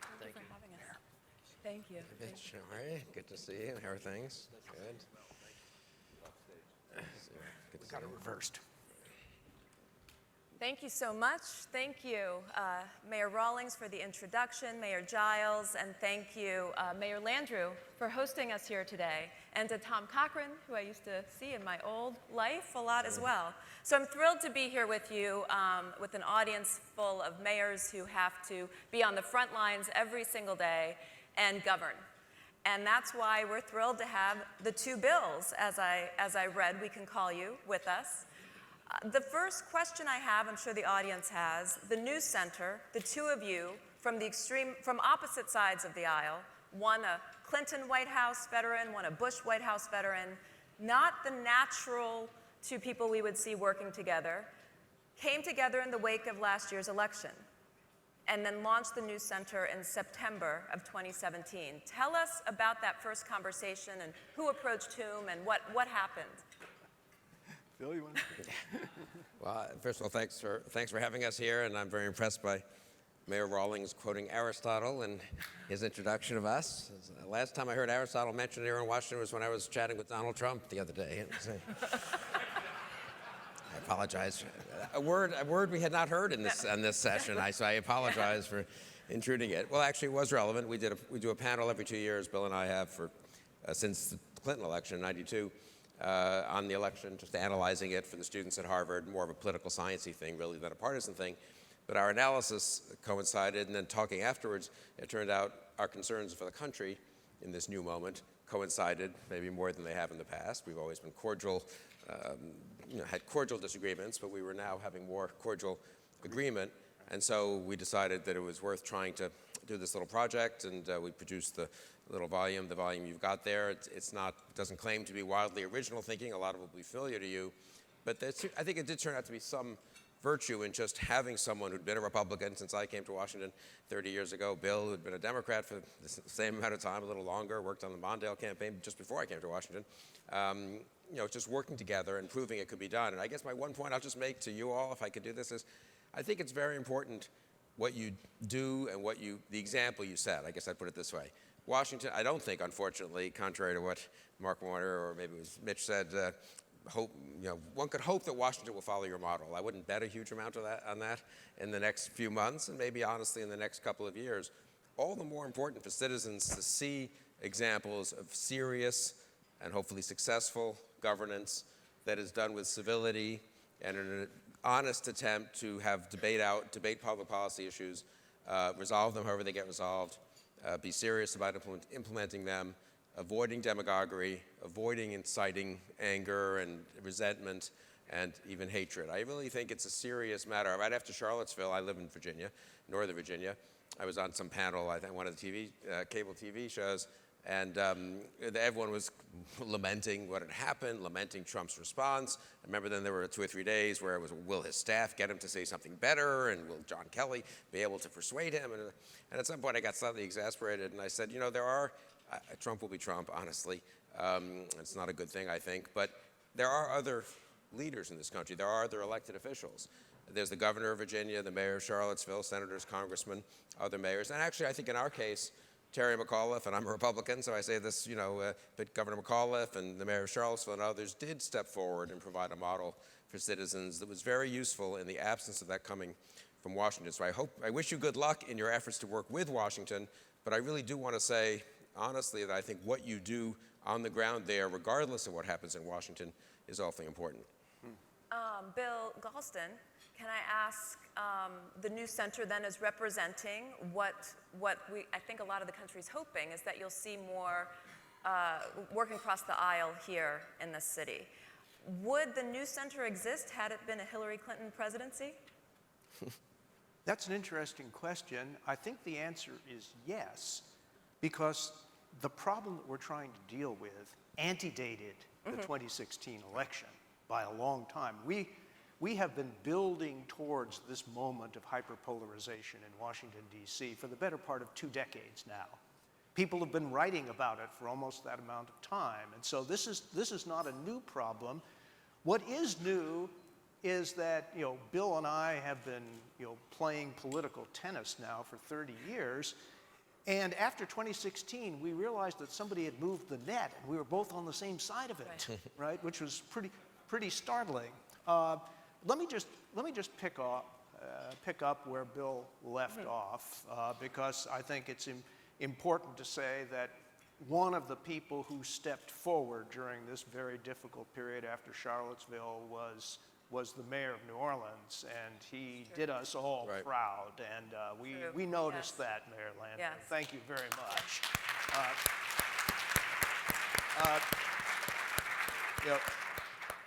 Thank you. Mitch, all right. Good to see you. How are things? Good. Good to got it reversed. Thank you so much. Thank you, Mayor Rawlings, for the introduction, Mayor Giles, and thank you, Mayor Landrieu, for hosting us here today, and to Tom Cochran, who I used to see in my old life a lot as well. So I'm thrilled to be here with you, with an audience full of mayors who have to be on the front lines every single day and govern. And that's why we're thrilled to have the two bills, as I read, we can call you, with us. The first question I have, I'm sure the audience has, the News Center, the two of you from opposite sides of the aisle, one a Clinton White House veteran, one a Bush White House veteran, not the natural two people we would see working together, came together in the wake of last year's election and then launched the News Center in September of 2017. Tell us about that first conversation and who approached whom and what happened. Bill, you want to? Well, first of all, thanks for having us here, and I'm very impressed by Mayor Rawlings quoting Aristotle in his introduction of us. The last time I heard Aristotle mentioned here in Washington was when I was chatting with Donald Trump the other day. I apologize. A word we had not heard in this session, so I apologize for intruding it. Well, actually, it was relevant. We do a panel every 2 years. Bill and I have since the Clinton election in '92 on the election, just analyzing it for the students at Harvard, more of a political sciencey thing, really, than a partisan thing. But our analysis coincided, and then talking afterwards, it turned out our concerns for the country in this new moment coincided, maybe more than they have in the past. We've always been cordial, had cordial disagreements, but we were now having more cordial agreement. And so we decided that it was worth trying to do this little project, and we produced the little volume, the volume you've got there. It doesn't claim to be wildly original thinking. A lot of it will be familiar to you. But I think it did turn out to be some virtue in just having someone who'd been a Republican since I came to Washington 30 years ago, Bill, who'd been a Democrat for the same amount of time, a little longer, worked on the Mondale campaign just before I came to Washington, just working together and proving it could be done. And I guess my one point I'll just make to you all, if I could do this, is I think it's very important what you do and the example you set. I guess I'd put it this way. Washington, I don't think, unfortunately, contrary to what Mark Warner or maybe it was Mitch said, one could hope that Washington will follow your model. I wouldn't bet a huge amount on that in the next few months, and maybe honestly in the next couple of years. All the more important for citizens to see examples of serious and hopefully successful governance that is done with civility and an honest attempt to have debate public policy issues, resolve them however they get resolved, be serious about implementing them, avoiding demagoguery, avoiding inciting anger and resentment and even hatred. I really think it's a serious matter. Right after Charlottesville, I live in Virginia, Northern Virginia. I was on some panel, I think one of the cable TV shows, and everyone was lamenting what had happened, lamenting Trump's response. I remember then there were 2 or 3 days where it was, will his staff get him to say something better, and will John Kelly be able to persuade him? And at some point I got slightly exasperated, and I said, Trump will be Trump, honestly. It's not a good thing, I think. But there are other leaders in this country. There are other elected officials. There's the governor of Virginia, the mayor of Charlottesville, senators, congressmen, other mayors. And actually, I think in our case, Terry McAuliffe, and I'm a Republican, so I say this, but Governor McAuliffe and the mayor of Charlottesville and others did step forward and provide a model for citizens that was very useful in the absence of that coming from Washington. So I wish you good luck in your efforts to work with Washington, but I really do want to say, honestly, that I think what you do on the ground there, regardless of what happens in Washington, is awfully important. Bill Galston, can I ask, the News Center then is representing what I think a lot of the country's hoping is that you'll see more working across the aisle here in this city. Would the News Center exist had it been a Hillary Clinton presidency? That's an interesting question. I think the answer is yes, because the problem that we're trying to deal with antedated the 2016 election by a long time. We have been building towards this moment of hyperpolarization in Washington, D.C. for the better part of 2 decades now. People have been writing about it for almost that amount of time. And so this is not a new problem. What is new is that Bill and I have been playing political tennis now for 30 years. And after 2016, we realized that somebody had moved the net, and we were both on the same side of it, right? Which was pretty startling. Let me just pick up where Bill left off, because I think it's important to say that one of the people who stepped forward during this very difficult period after Charlottesville was the mayor of New Orleans, and he did us all proud, and we noticed that, Mayor Landry. Yes. Thank you very much.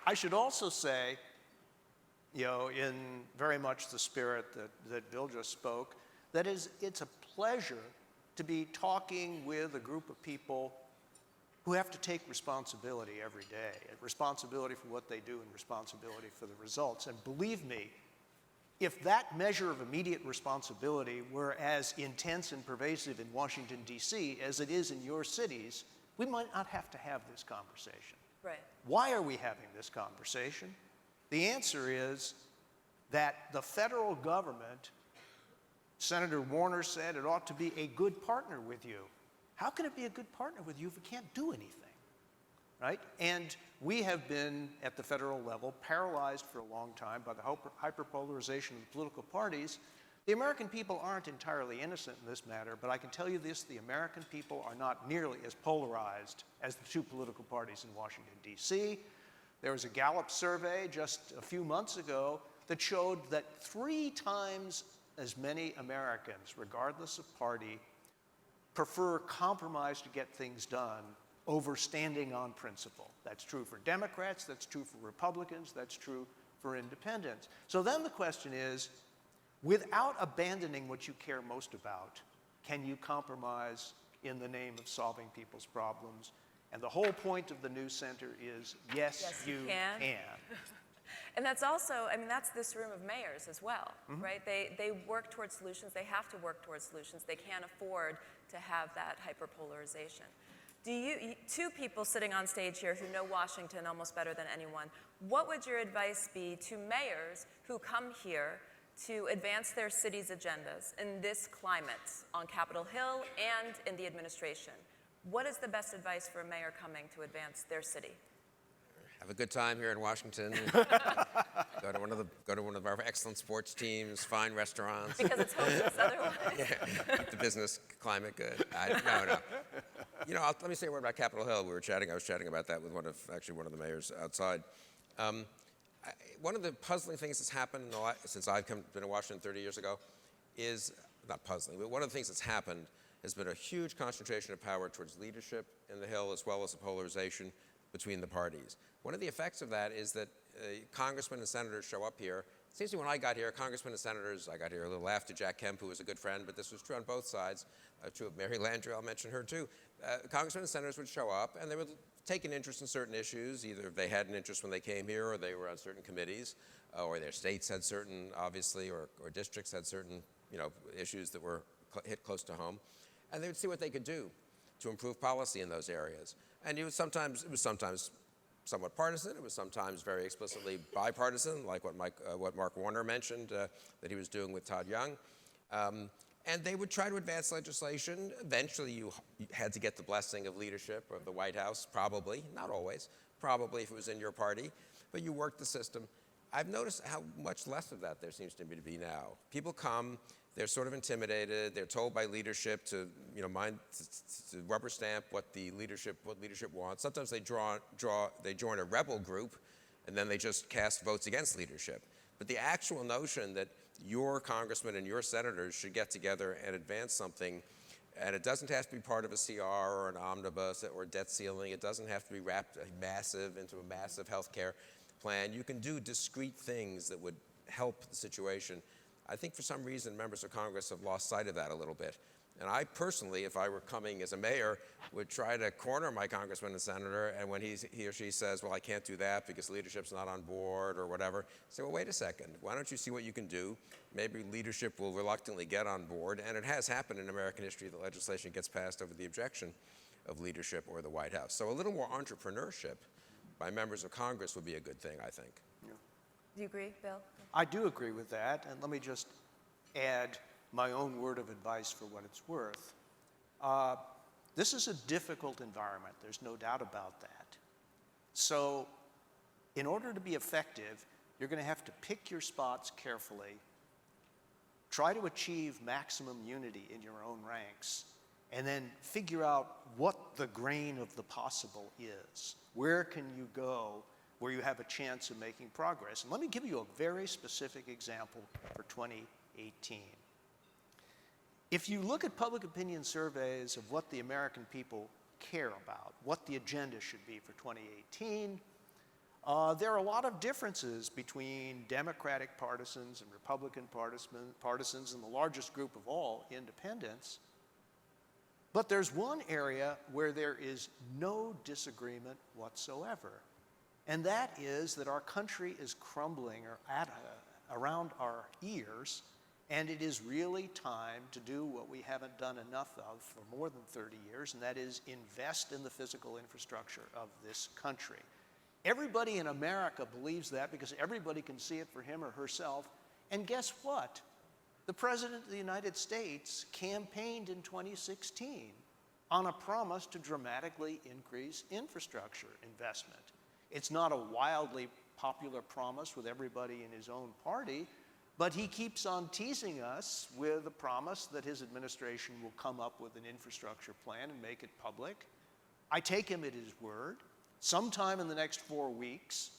I should also say in very much the spirit that Bill just spoke. That is, it's a pleasure to be talking with a group of people who have to take responsibility every day, responsibility for what they do and responsibility for the results. And believe me, if that measure of immediate responsibility were as intense and pervasive in Washington, D.C. as it is in your cities, we might not have to have this conversation. Right. Why are we having this conversation? The answer is that the federal government, Senator Warner said, it ought to be a good partner with you. How can it be a good partner with you if it can't do anything, right? And we have been, at the federal level, paralyzed for a long time by the hyperpolarization of the political parties. The American people aren't entirely innocent in this matter, but I can tell you this, the American people are not nearly as polarized as the two political parties in Washington, D.C. There was a Gallup survey just a few months ago that showed that 3 times as many Americans, regardless of party, prefer compromise to get things done over standing on principle. That's true for Democrats, that's true for Republicans, that's true for independents. So then the question is, without abandoning what you care most about, can you compromise in the name of solving people's problems? And the whole point of the new center is, yes, you can. And that's also, I mean, that's this room of mayors as well, right? They work towards solutions. They have to work towards solutions. They can't afford to have that hyperpolarization. Two people sitting on stage here who know Washington almost better than anyone, what would your advice be to mayors who come here to advance their city's agendas in this climate on Capitol Hill and in the administration? What is the best advice for a mayor coming to advance their city? Have a good time here in Washington. go to one of our excellent sports teams, fine restaurants. Because it's hopeless otherwise. Yeah, keep the business climate good. No. Let me say a word about Capitol Hill. I was chatting about that with one of the mayors outside. One of the puzzling things that's happened since I've been in Washington 30 years ago is, not puzzling, but one of the things that's happened has been a huge concentration of power towards leadership in the Hill, as well as the polarization between the parties. One of the effects of that is that congressmen and senators show up here. It seems to me when I got here, congressmen and senators, I got here a little after Jack Kemp, who was a good friend, but this was true on both sides, true of Mary Landrieu, I'll mention her too. Congressmen and senators would show up, and they would take an interest in certain issues. Either they had an interest when they came here, or they were on certain committees, or their states had certain, obviously, or districts had certain, issues that were hit close to home. And they would see what they could do to improve policy in those areas. And it was sometimes somewhat partisan. It was sometimes very explicitly bipartisan, like what Mark Warner mentioned that he was doing with Todd Young. And they would try to advance legislation. Eventually, you had to get the blessing of leadership of the White House, probably, not always, probably if it was in your party, but you worked the system. I've noticed how much less of that there seems to be now. People come, they're sort of intimidated. They're told by leadership to rubber stamp what leadership wants. Sometimes they join a rebel group, and then they just cast votes against leadership. But the actual notion that your congressmen and your senators should get together and advance something, and it doesn't have to be part of a CR or an omnibus or a debt ceiling. It doesn't have to be wrapped into a massive health care plan. You can do discrete things that would help the situation. I think for some reason members of Congress have lost sight of that a little bit. And I personally, if I were coming as a mayor, would try to corner my congressman and senator, and when he or she says, well, I can't do that because leadership's not on board or whatever, say, well, wait a second. Why don't you see what you can do? Maybe leadership will reluctantly get on board, and it has happened in American history that legislation gets passed over the objection of leadership or the White House. So a little more entrepreneurship by members of Congress would be a good thing, I think. Do you agree, Bill? I do agree with that, and let me just add my own word of advice for what it's worth. This is a difficult environment, there's no doubt about that. So in order to be effective, you're going to have to pick your spots carefully, try to achieve maximum unity in your own ranks, and then figure out what the grain of the possible is. Where can you go where you have a chance of making progress? And let me give you a very specific example for 2018. If you look at public opinion surveys of what the American people care about, what the agenda should be for 2018, There are a lot of differences between Democratic partisans and Republican partisans, and the largest group of all, independents. But there's one area where there is no disagreement whatsoever, and that is that our country is crumbling around our ears, and it is really time to do what we haven't done enough of for more than 30 years, and that is invest in the physical infrastructure of this country. Everybody in America believes that because everybody can see it for him or herself. And guess what? The President of the United States campaigned in 2016 on a promise to dramatically increase infrastructure investment. It's not a wildly popular promise with everybody in his own party, but he keeps on teasing us with a promise that his administration will come up with an infrastructure plan and make it public. I take him at his word. Sometime in the next 4 weeks,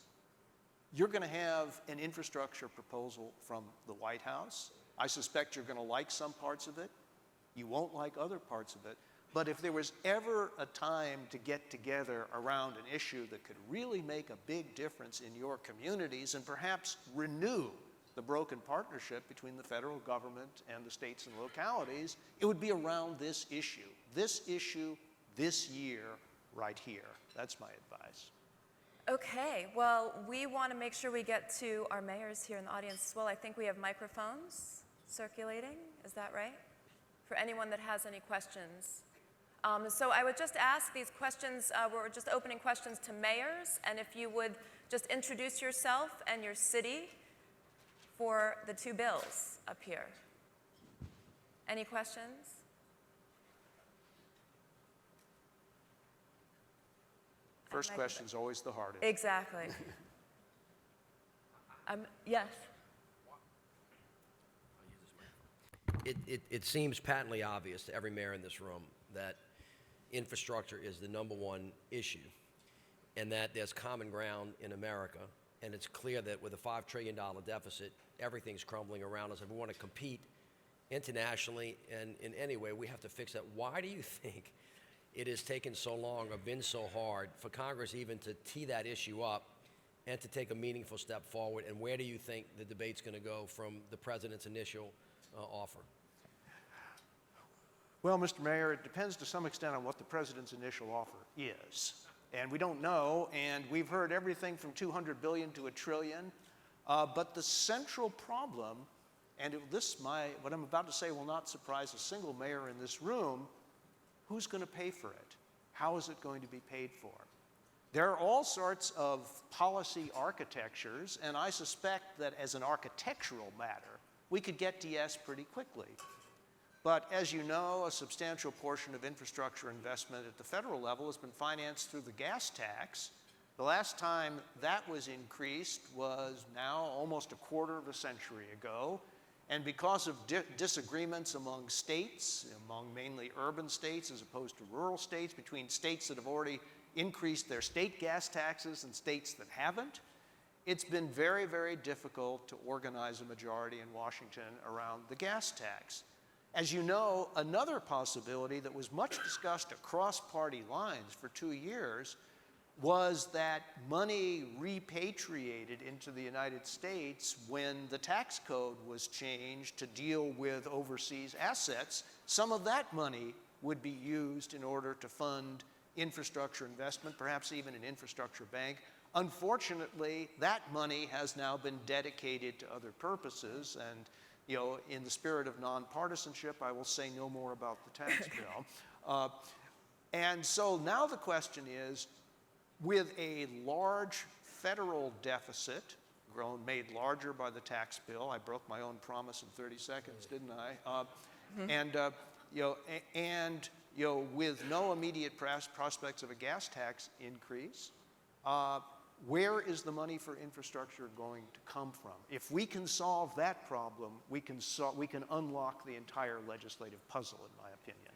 you're going to have an infrastructure proposal from the White House. I suspect you're going to like some parts of it. You won't like other parts of it. But if there was ever a time to get together around an issue that could really make a big difference in your communities and perhaps renew the broken partnership between the federal government and the states and localities, it would be around this issue. This issue, this year, right here. That's my advice. Okay, well, we want to make sure we get to our mayors here in the audience as well. I think we have microphones circulating. Is that right? For anyone that has any questions. So I would just ask these questions, we're just opening questions to mayors, and if you would just introduce yourself and your city for the two bills up here. Any questions? First question's always the hardest. Exactly. Yes. It seems patently obvious to every mayor in this room that infrastructure is the #1 issue, and that there's common ground in America, and it's clear that with a $5 trillion deficit, everything's crumbling around us. If we want to compete internationally and in any way, we have to fix that. Why do you think it has taken so long or been so hard for Congress even to tee that issue up and to take a meaningful step forward? And where do you think the debate's going to go from the president's initial offer? Well, Mr. Mayor, it depends to some extent on what the president's initial offer is. And we don't know, and we've heard everything from $200 billion to $1 trillion. But the central problem, and what I'm about to say will not surprise a single mayor in this room, who's going to pay for it? How is it going to be paid for? There are all sorts of policy architectures, and I suspect that as an architectural matter, we could get to yes pretty quickly. But as you know, a substantial portion of infrastructure investment at the federal level has been financed through the gas tax. The last time that was increased was now almost a quarter of a century ago. And because of disagreements among states, among mainly urban states as opposed to rural states, between states that have already increased their state gas taxes and states that haven't, it's been very, very difficult to organize a majority in Washington around the gas tax. As you know, another possibility that was much discussed across party lines for 2 years was that money repatriated into the United States when the tax code was changed to deal with overseas assets. Some of that money would be used in order to fund infrastructure investment, perhaps even an infrastructure bank. Unfortunately, that money has now been dedicated to other purposes, and in the spirit of nonpartisanship, I will say no more about the tax bill. And so now the question is, with a large federal deficit, made larger by the tax bill, I broke my own promise in 30 seconds, didn't I? And with no immediate prospects of a gas tax increase, where is the money for infrastructure going to come from? If we can solve that problem, we can unlock the entire legislative puzzle, in my opinion.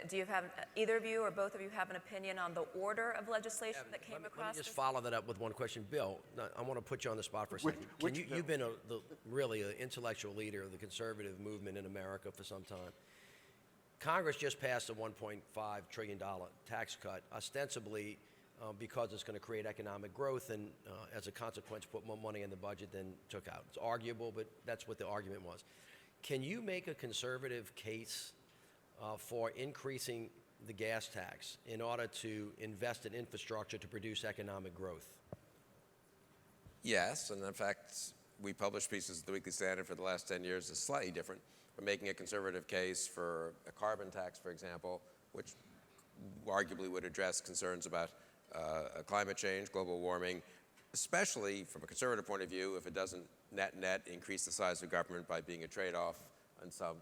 Do you have, either of you or both of you have an opinion on the order of legislation that came across? Let me just follow that up with one question. Bill, I want to put you on the spot for a second. You've been really an intellectual leader of the conservative movement in America for some time. Congress just passed a $1.5 trillion tax cut, ostensibly because it's going to create economic growth and, as a consequence, put more money in the budget than took out. It's arguable, but that's what the argument was. Can you make a conservative case for increasing the gas tax in order to invest in infrastructure to produce economic growth? Yes, and in fact, we published pieces of the Weekly Standard for the last 10 years that's slightly different. We're making a conservative case for a carbon tax, for example, which arguably would address concerns about climate change, global warming, especially from a conservative point of view, if it doesn't net increase the size of government by being a trade-off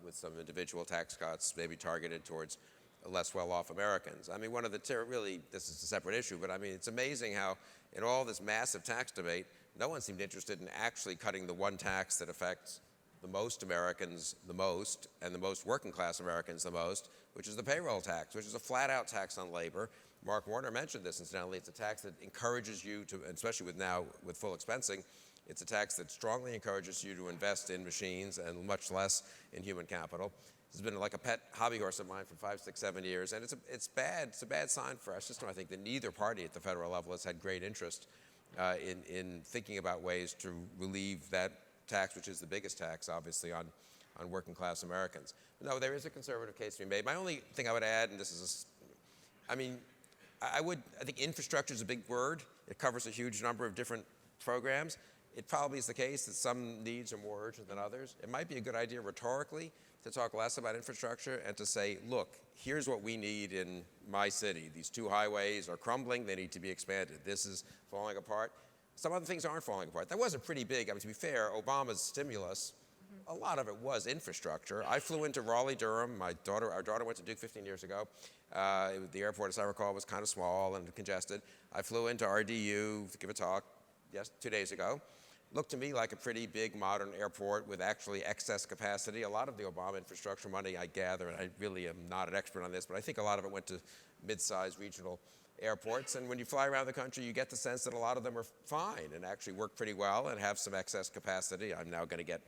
with some individual tax cuts, maybe targeted towards less well-off Americans. I mean, one of the really, this is a separate issue, but I mean, it's amazing how in all this massive tax debate, no one seemed interested in actually cutting the one tax that affects the most Americans the most and the most working class Americans the most, which is the payroll tax, which is a flat-out tax on labor. Mark Warner mentioned this, incidentally. It's a tax that encourages you to, especially with full expensing, it's a tax that strongly encourages you to invest in machines and much less in human capital. This has been like a pet hobby horse of mine for 5, 6, 7 years, and it's bad. It's a bad sign for our system. I think that neither party at the federal level has had great interest in thinking about ways to relieve that tax, which is the biggest tax, obviously, on working class Americans. No, there is a conservative case to be made. My only thing I would add, and this is, I think infrastructure is a big word. It covers a huge number of different programs. It probably is the case that some needs are more urgent than others. It might be a good idea rhetorically to talk less about infrastructure and to say, look, here's what we need in my city. These 2 highways are crumbling. They need to be expanded. This is falling apart. Some other things aren't falling apart. That wasn't pretty big. I mean, to be fair, Obama's stimulus, a lot of it was infrastructure. I flew into Raleigh-Durham. Our daughter went to Duke 15 years ago. The airport, as I recall, was kind of small and congested. I flew into RDU to give a talk 2 days ago. Looked to me like a pretty big modern airport with actually excess capacity. A lot of the Obama infrastructure money, I gather, and I really am not an expert on this, but I think a lot of it went to mid-sized regional airports. And when you fly around the country, you get the sense that a lot of them are fine and actually work pretty well and have some excess capacity. I'm now going to get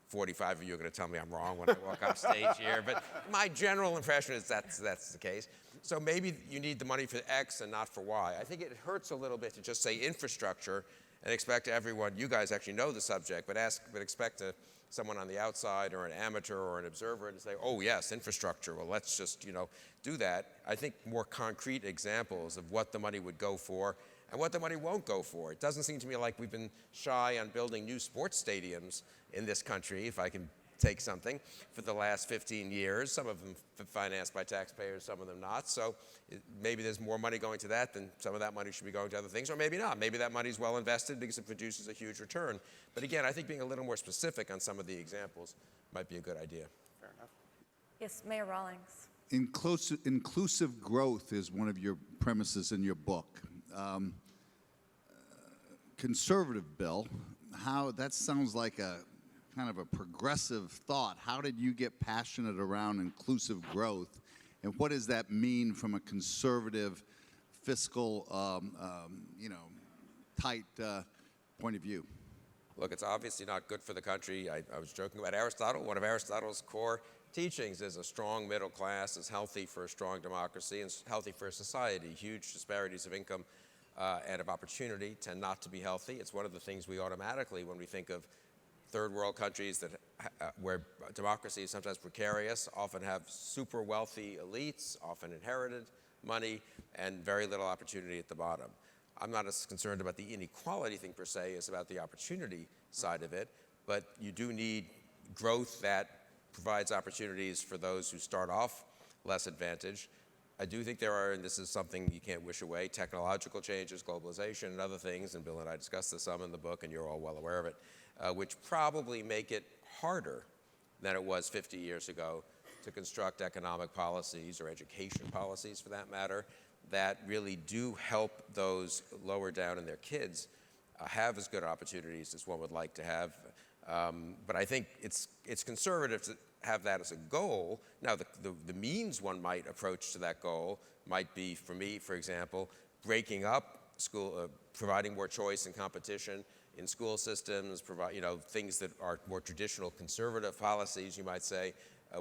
45 of you are going to tell me I'm wrong when I walk off stage here, but my general impression is that's the case. So maybe you need the money for X and not for Y. I think it hurts a little bit to just say infrastructure and expect everyone, you guys actually know the subject, but expect someone on the outside or an amateur or an observer to say, oh yes, infrastructure, well let's just do that. I think more concrete examples of what the money would go for and what the money won't go for. It doesn't seem to me like we've been shy on building new sports stadiums in this country, if I can take something, for the last 15 years. Some of them financed by taxpayers, some of them not. So maybe there's more money going to that than some of that money should be going to other things, or maybe not. Maybe that money's well invested because it produces a huge return. But again, I think being a little more specific on some of the examples might be a good idea. Fair enough. Yes, Mayor Rawlings. Inclusive growth is one of your premises in your book. Conservative bill, that sounds like a kind of a progressive thought. How did you get passionate around inclusive growth, and what does that mean from a conservative, fiscal, tight point of view? Look, it's obviously not good for the country. I was joking about Aristotle. One of Aristotle's core teachings is a strong middle class is healthy for a strong democracy and healthy for a society. Huge disparities of income and of opportunity tend not to be healthy. It's one of the things we automatically, when we think of third world countries where democracy is sometimes precarious, often have super wealthy elites, often inherited money, and very little opportunity at the bottom. I'm not as concerned about the inequality thing per se as about the opportunity side of it, but you do need growth that provides opportunities for those who start off less advantaged. I do think there are, and this is something you can't wish away, technological changes, globalization, and other things, and Bill and I discussed this some in the book, and you're all well aware of it, which probably make it harder than it was 50 years ago to construct economic policies, or education policies for that matter, that really do help those lower down in their kids have as good opportunities as one would like to have. But I think it's conservative to have that as a goal. Now, the means one might approach to that goal might be, for me, for example, breaking up school, providing more choice and competition in school systems, things that are more traditional conservative policies, you might say,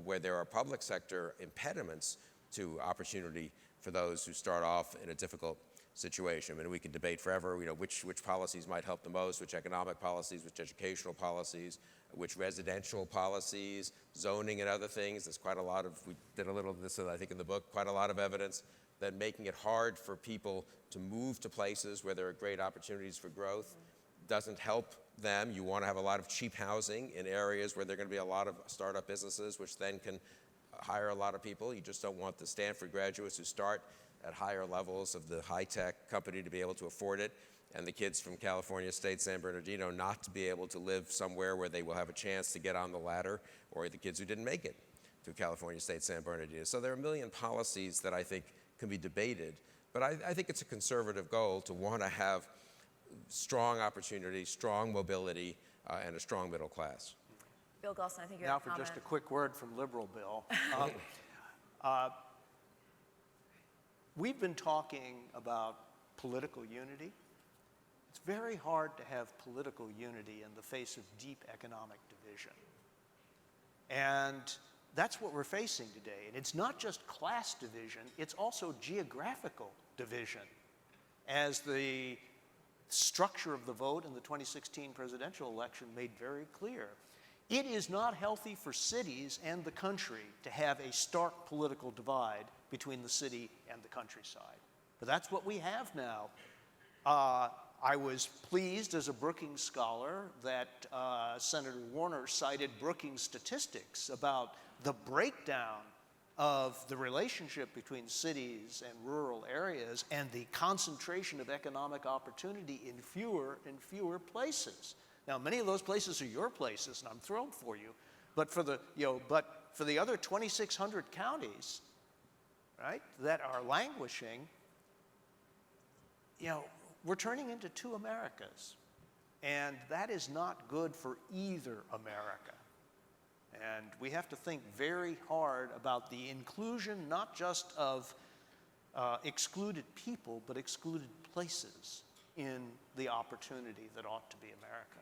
where there are public sector impediments to opportunity for those who start off in a difficult situation. I mean, we could debate forever, which policies might help the most, which economic policies, which educational policies, which residential policies, zoning and other things. There's quite a lot of, we did a little of this, I think, in the book, quite a lot of evidence that making it hard for people to move to places where there are great opportunities for growth doesn't help them. You want to have a lot of cheap housing in areas where there are going to be a lot of startup businesses, which then can hire a lot of people. You just don't want the Stanford graduates who start at higher levels of the high-tech company to be able to afford it, and the kids from California State, San Bernardino, not to be able to live somewhere where they will have a chance to get on the ladder, or the kids who didn't make it to California State, San Bernardino. So there are a million policies that I think can be debated, but I think it's a conservative goal to want to have strong opportunity, strong mobility, and a strong middle class. Bill Galston, I think you Now have a for comment. just a quick word from Liberal Bill. We've been talking about political unity. It's very hard to have political unity in the face of deep economic division. And that's what we're facing today. And it's not just class division, it's also geographical division. As the structure of the vote in the 2016 presidential election made very clear, it is not healthy for cities and the country to have a stark political divide between the city and the countryside. But that's what we have now. I was pleased as a Brookings scholar that Senator Warner cited Brookings statistics about the breakdown of the relationship between cities and rural areas and the concentration of economic opportunity in fewer and fewer places. Now, many of those places are your places, and I'm thrilled for you. But for the other 2,600 counties, right, that are languishing, we're turning into two Americas, and that is not good for either America. And we have to think very hard about the inclusion, not just of excluded people, but excluded places in the opportunity that ought to be America.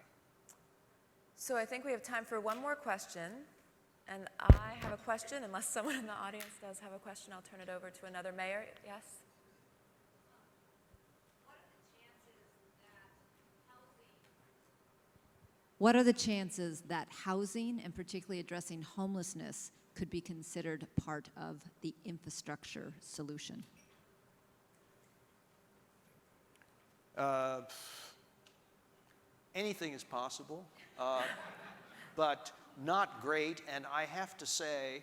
So I think we have time for one more question. And I have a question. Unless someone in the audience does have a question, I'll turn it over to another mayor. Yes? What are the chances that housing, and particularly addressing homelessness, could be considered part of the infrastructure solution? Anything is possible, but not great. And I have to say,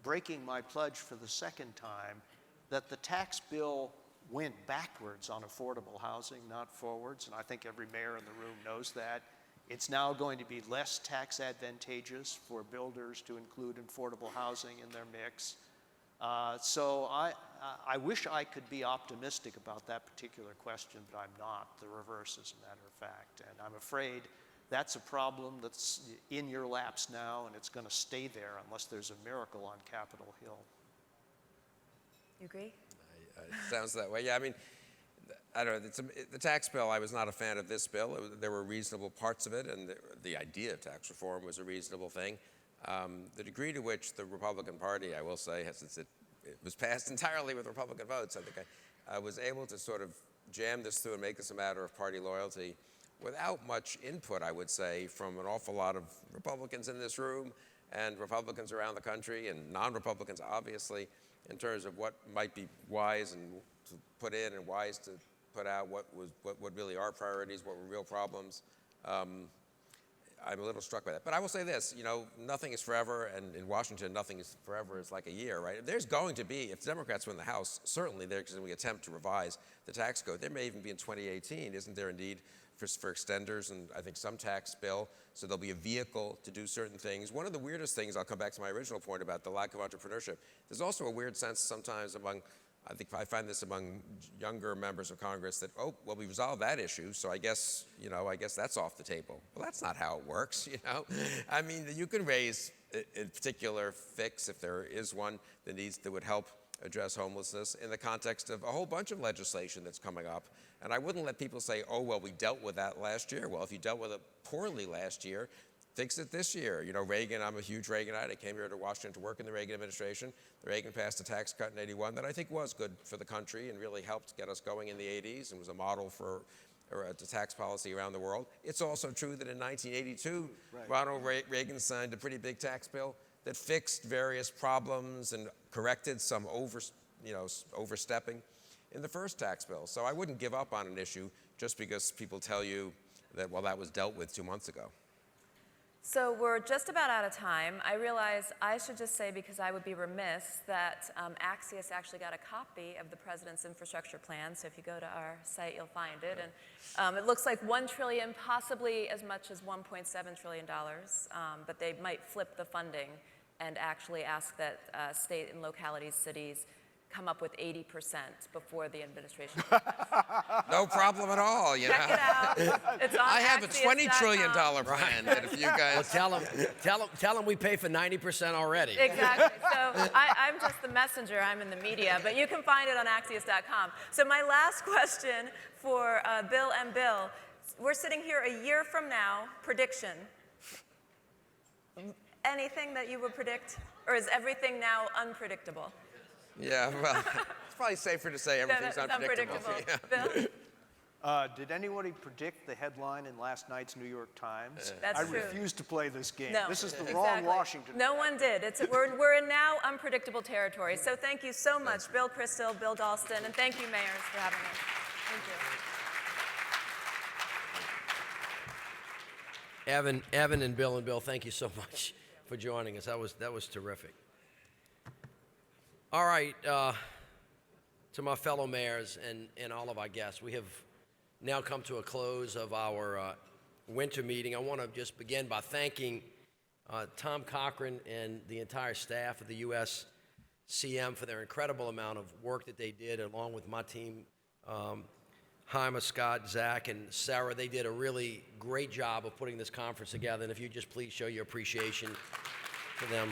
breaking my pledge for the second time, that the tax bill went backwards on affordable housing, not forwards. And I think every mayor in the room knows that. It's now going to be less tax advantageous for builders to include affordable housing in their mix. So I wish I could be optimistic about that particular question, but I'm not. The reverse, as a matter of fact. And I'm afraid that's a problem that's in your laps now, and it's going to stay there unless there's a miracle on Capitol Hill. You agree? It sounds that way. Yeah, I mean, I don't know. The tax bill, I was not a fan of this bill. There were reasonable parts of it, and the idea of tax reform was a reasonable thing. The degree to which the Republican Party, I will say, since it was passed entirely with Republican votes, I think I was able to sort of jam this through and make this a matter of party loyalty without much input, I would say, from an awful lot of Republicans in this room and Republicans around the country and non-Republicans, obviously, in terms of what might be wise and to put in and wise to put out, what really are priorities, what were real problems. I'm a little struck by that. But I will say this, nothing is forever, and in Washington, nothing is forever. It's like a year, right? There's going to be, if Democrats win the House, certainly there's going to be an attempt to revise the tax code. There may even be in 2018, isn't there indeed, for extenders and I think some tax bill, so there'll be a vehicle to do certain things. One of the weirdest things, I'll come back to my original point about the lack of entrepreneurship, there's also a weird sense sometimes I find this among younger members of Congress that, we resolved that issue, so I guess that's off the table. Well, that's not how it works, I mean, you can raise a particular fix, if there is one, that would help address homelessness in the context of a whole bunch of legislation that's coming up. And I wouldn't let people say, we dealt with that last year. Well, if you dealt with it poorly last year, fix it this year. You know, Reagan, I'm a huge Reaganite. I came here to Washington to work in the Reagan administration. Reagan passed a tax cut in '81 that I think was good for the country and really helped get us going in the '80s and was a model for the tax policy around the world. It's also true that in 1982, Ronald Reagan signed a pretty big tax bill that fixed various problems and corrected some overstepping in the first tax bill. So I wouldn't give up on an issue just because people tell you that, well, that was dealt with 2 months ago. So we're just about out of time. I realize I should just say, because I would be remiss, that Axios actually got a copy of the President's infrastructure plan. So if you go to our site, you'll find it. And it looks like $1 trillion, possibly as much as $1.7 trillion. But they might flip the funding and actually ask that state and localities, cities, come up with 80% before the administration. No problem at all. You Check know? it out. It's on I have a $20 trillion Axios.com. plan that if you guys... Well, tell them we pay for 90% already. Exactly. So I'm just the messenger. I'm in the media, but you can find it on Axios.com. So my last question for Bill and Bill: we're sitting here a year from now. Prediction. Anything that you would predict, or is everything now unpredictable? Yeah, well, it's probably safer to say everything's It's unpredictable. Bill? Did anybody predict the headline in last night's New York Times? That's I true. refuse to play this game. No, This is the exactly. wrong Washington. No one did. We're in now unpredictable territory. So thank you so much, Bill Crystal, Bill Dalston, and thank you, mayors, for having us. Thank you. Evan and Bill, thank you so much for joining us. That was terrific. All right, to my fellow mayors and all of our guests, we have now come to a close of our winter meeting. I want to just begin by thanking Tom Cochran and the entire staff of the USCM for their incredible amount of work that they did, along with my team, Jaime, Scott, Zach, and Sarah. They did a really great job of putting this conference together, and if you just please show your appreciation to them.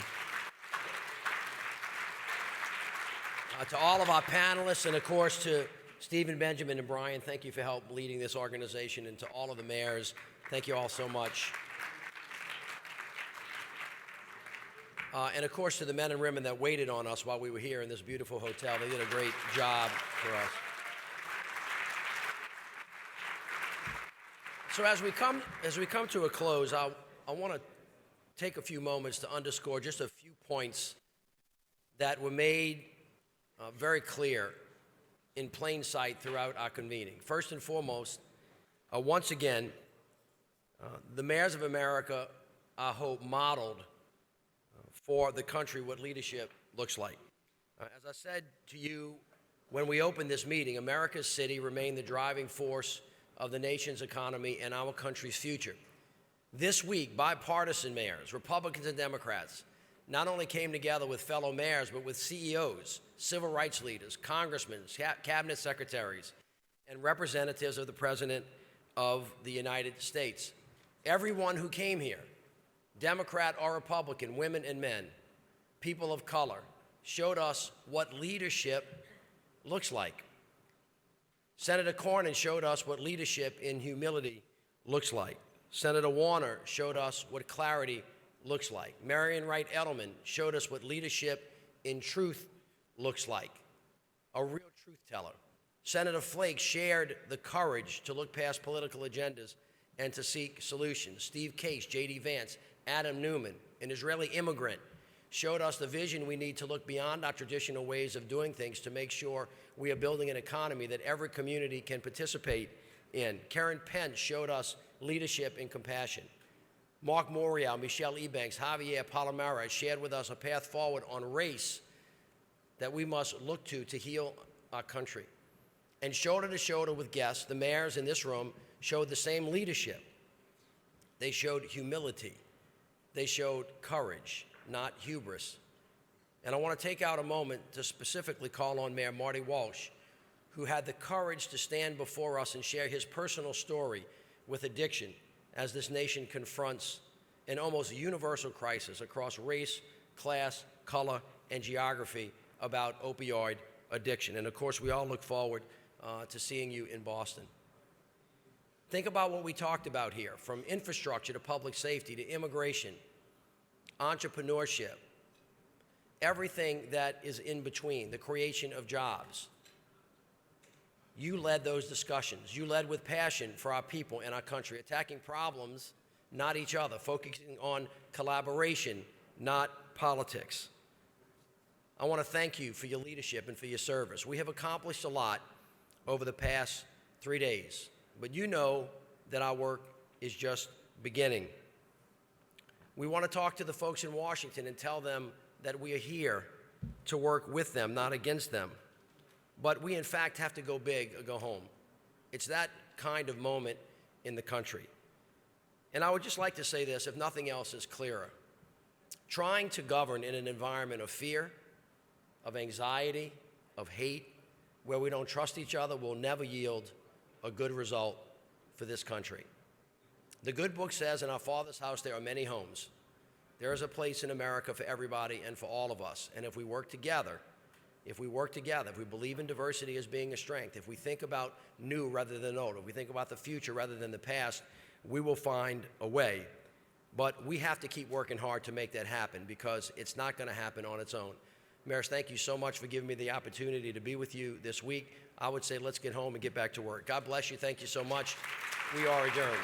To all of our panelists, and of course to Stephen, Benjamin, and Brian, thank you for help leading this organization, and to all of the mayors, thank you all so much. And of course to the men and women that waited on us while we were here in this beautiful hotel. They did a great job for us. So as we come to a close, I want to take a few moments to underscore just a few points that were made very clear in plain sight throughout our convening. First and foremost, once again, the mayors of America, I hope, modeled for the country what leadership looks like. As I said to you when we opened this meeting, America's city remained the driving force of the nation's economy and our country's future. This week, bipartisan mayors, Republicans and Democrats, not only came together with fellow mayors, but with CEOs, civil rights leaders, congressmen, cabinet secretaries, and representatives of the President of the United States. Everyone who came here, Democrat or Republican, women and men, people of color, showed us what leadership looks like. Senator Cornyn showed us what leadership in humility looks like. Senator Warner showed us what clarity looks like. Marian Wright Edelman showed us what leadership in truth looks like. A real truth teller. Senator Flake shared the courage to look past political agendas and to seek solutions. Steve Case, J.D. Vance, Adam Newman, an Israeli immigrant, showed us the vision we need to look beyond our traditional ways of doing things to make sure we are building an economy that every community can participate in. Karen Pence showed us leadership and compassion. Mark Morial, Michelle Ebanks, Javier Palomera shared with us a path forward on race that we must look to heal our country. And shoulder to shoulder with guests, the mayors in this room showed the same leadership. They showed humility. They showed courage, not hubris. And I want to take out a moment to specifically call on Mayor Marty Walsh, who had the courage to stand before us and share his personal story with addiction as this nation confronts an almost universal crisis across race, class, color, and geography about opioid addiction. And of course, we all look forward to seeing you in Boston. Think about what we talked about here, from infrastructure to public safety to immigration, entrepreneurship, everything that is in between, the creation of jobs. You led those discussions. You led with passion for our people and our country, attacking problems, not each other, focusing on collaboration, not politics. I want to thank you for your leadership and for your service. We have accomplished a lot over the past 3 days, but you know that our work is just beginning. We want to talk to the folks in Washington and tell them that we are here to work with them, not against them. But we, in fact, have to go big or go home. It's that kind of moment in the country. And I would just like to say this, if nothing else is clearer. Trying to govern in an environment of fear, of anxiety, of hate, where we don't trust each other will never yield a good result for this country. The good book says, in our Father's house there are many homes. There is a place in America for everybody and for all of us. And if we work together, if we believe in diversity as being a strength, if we think about new rather than old, if we think about the future rather than the past, we will find a way. But we have to keep working hard to make that happen, because it's not going to happen on its own. Mayors, thank you so much for giving me the opportunity to be with you this week. I would say let's get home and get back to work. God bless you. Thank you so much. We are adjourned.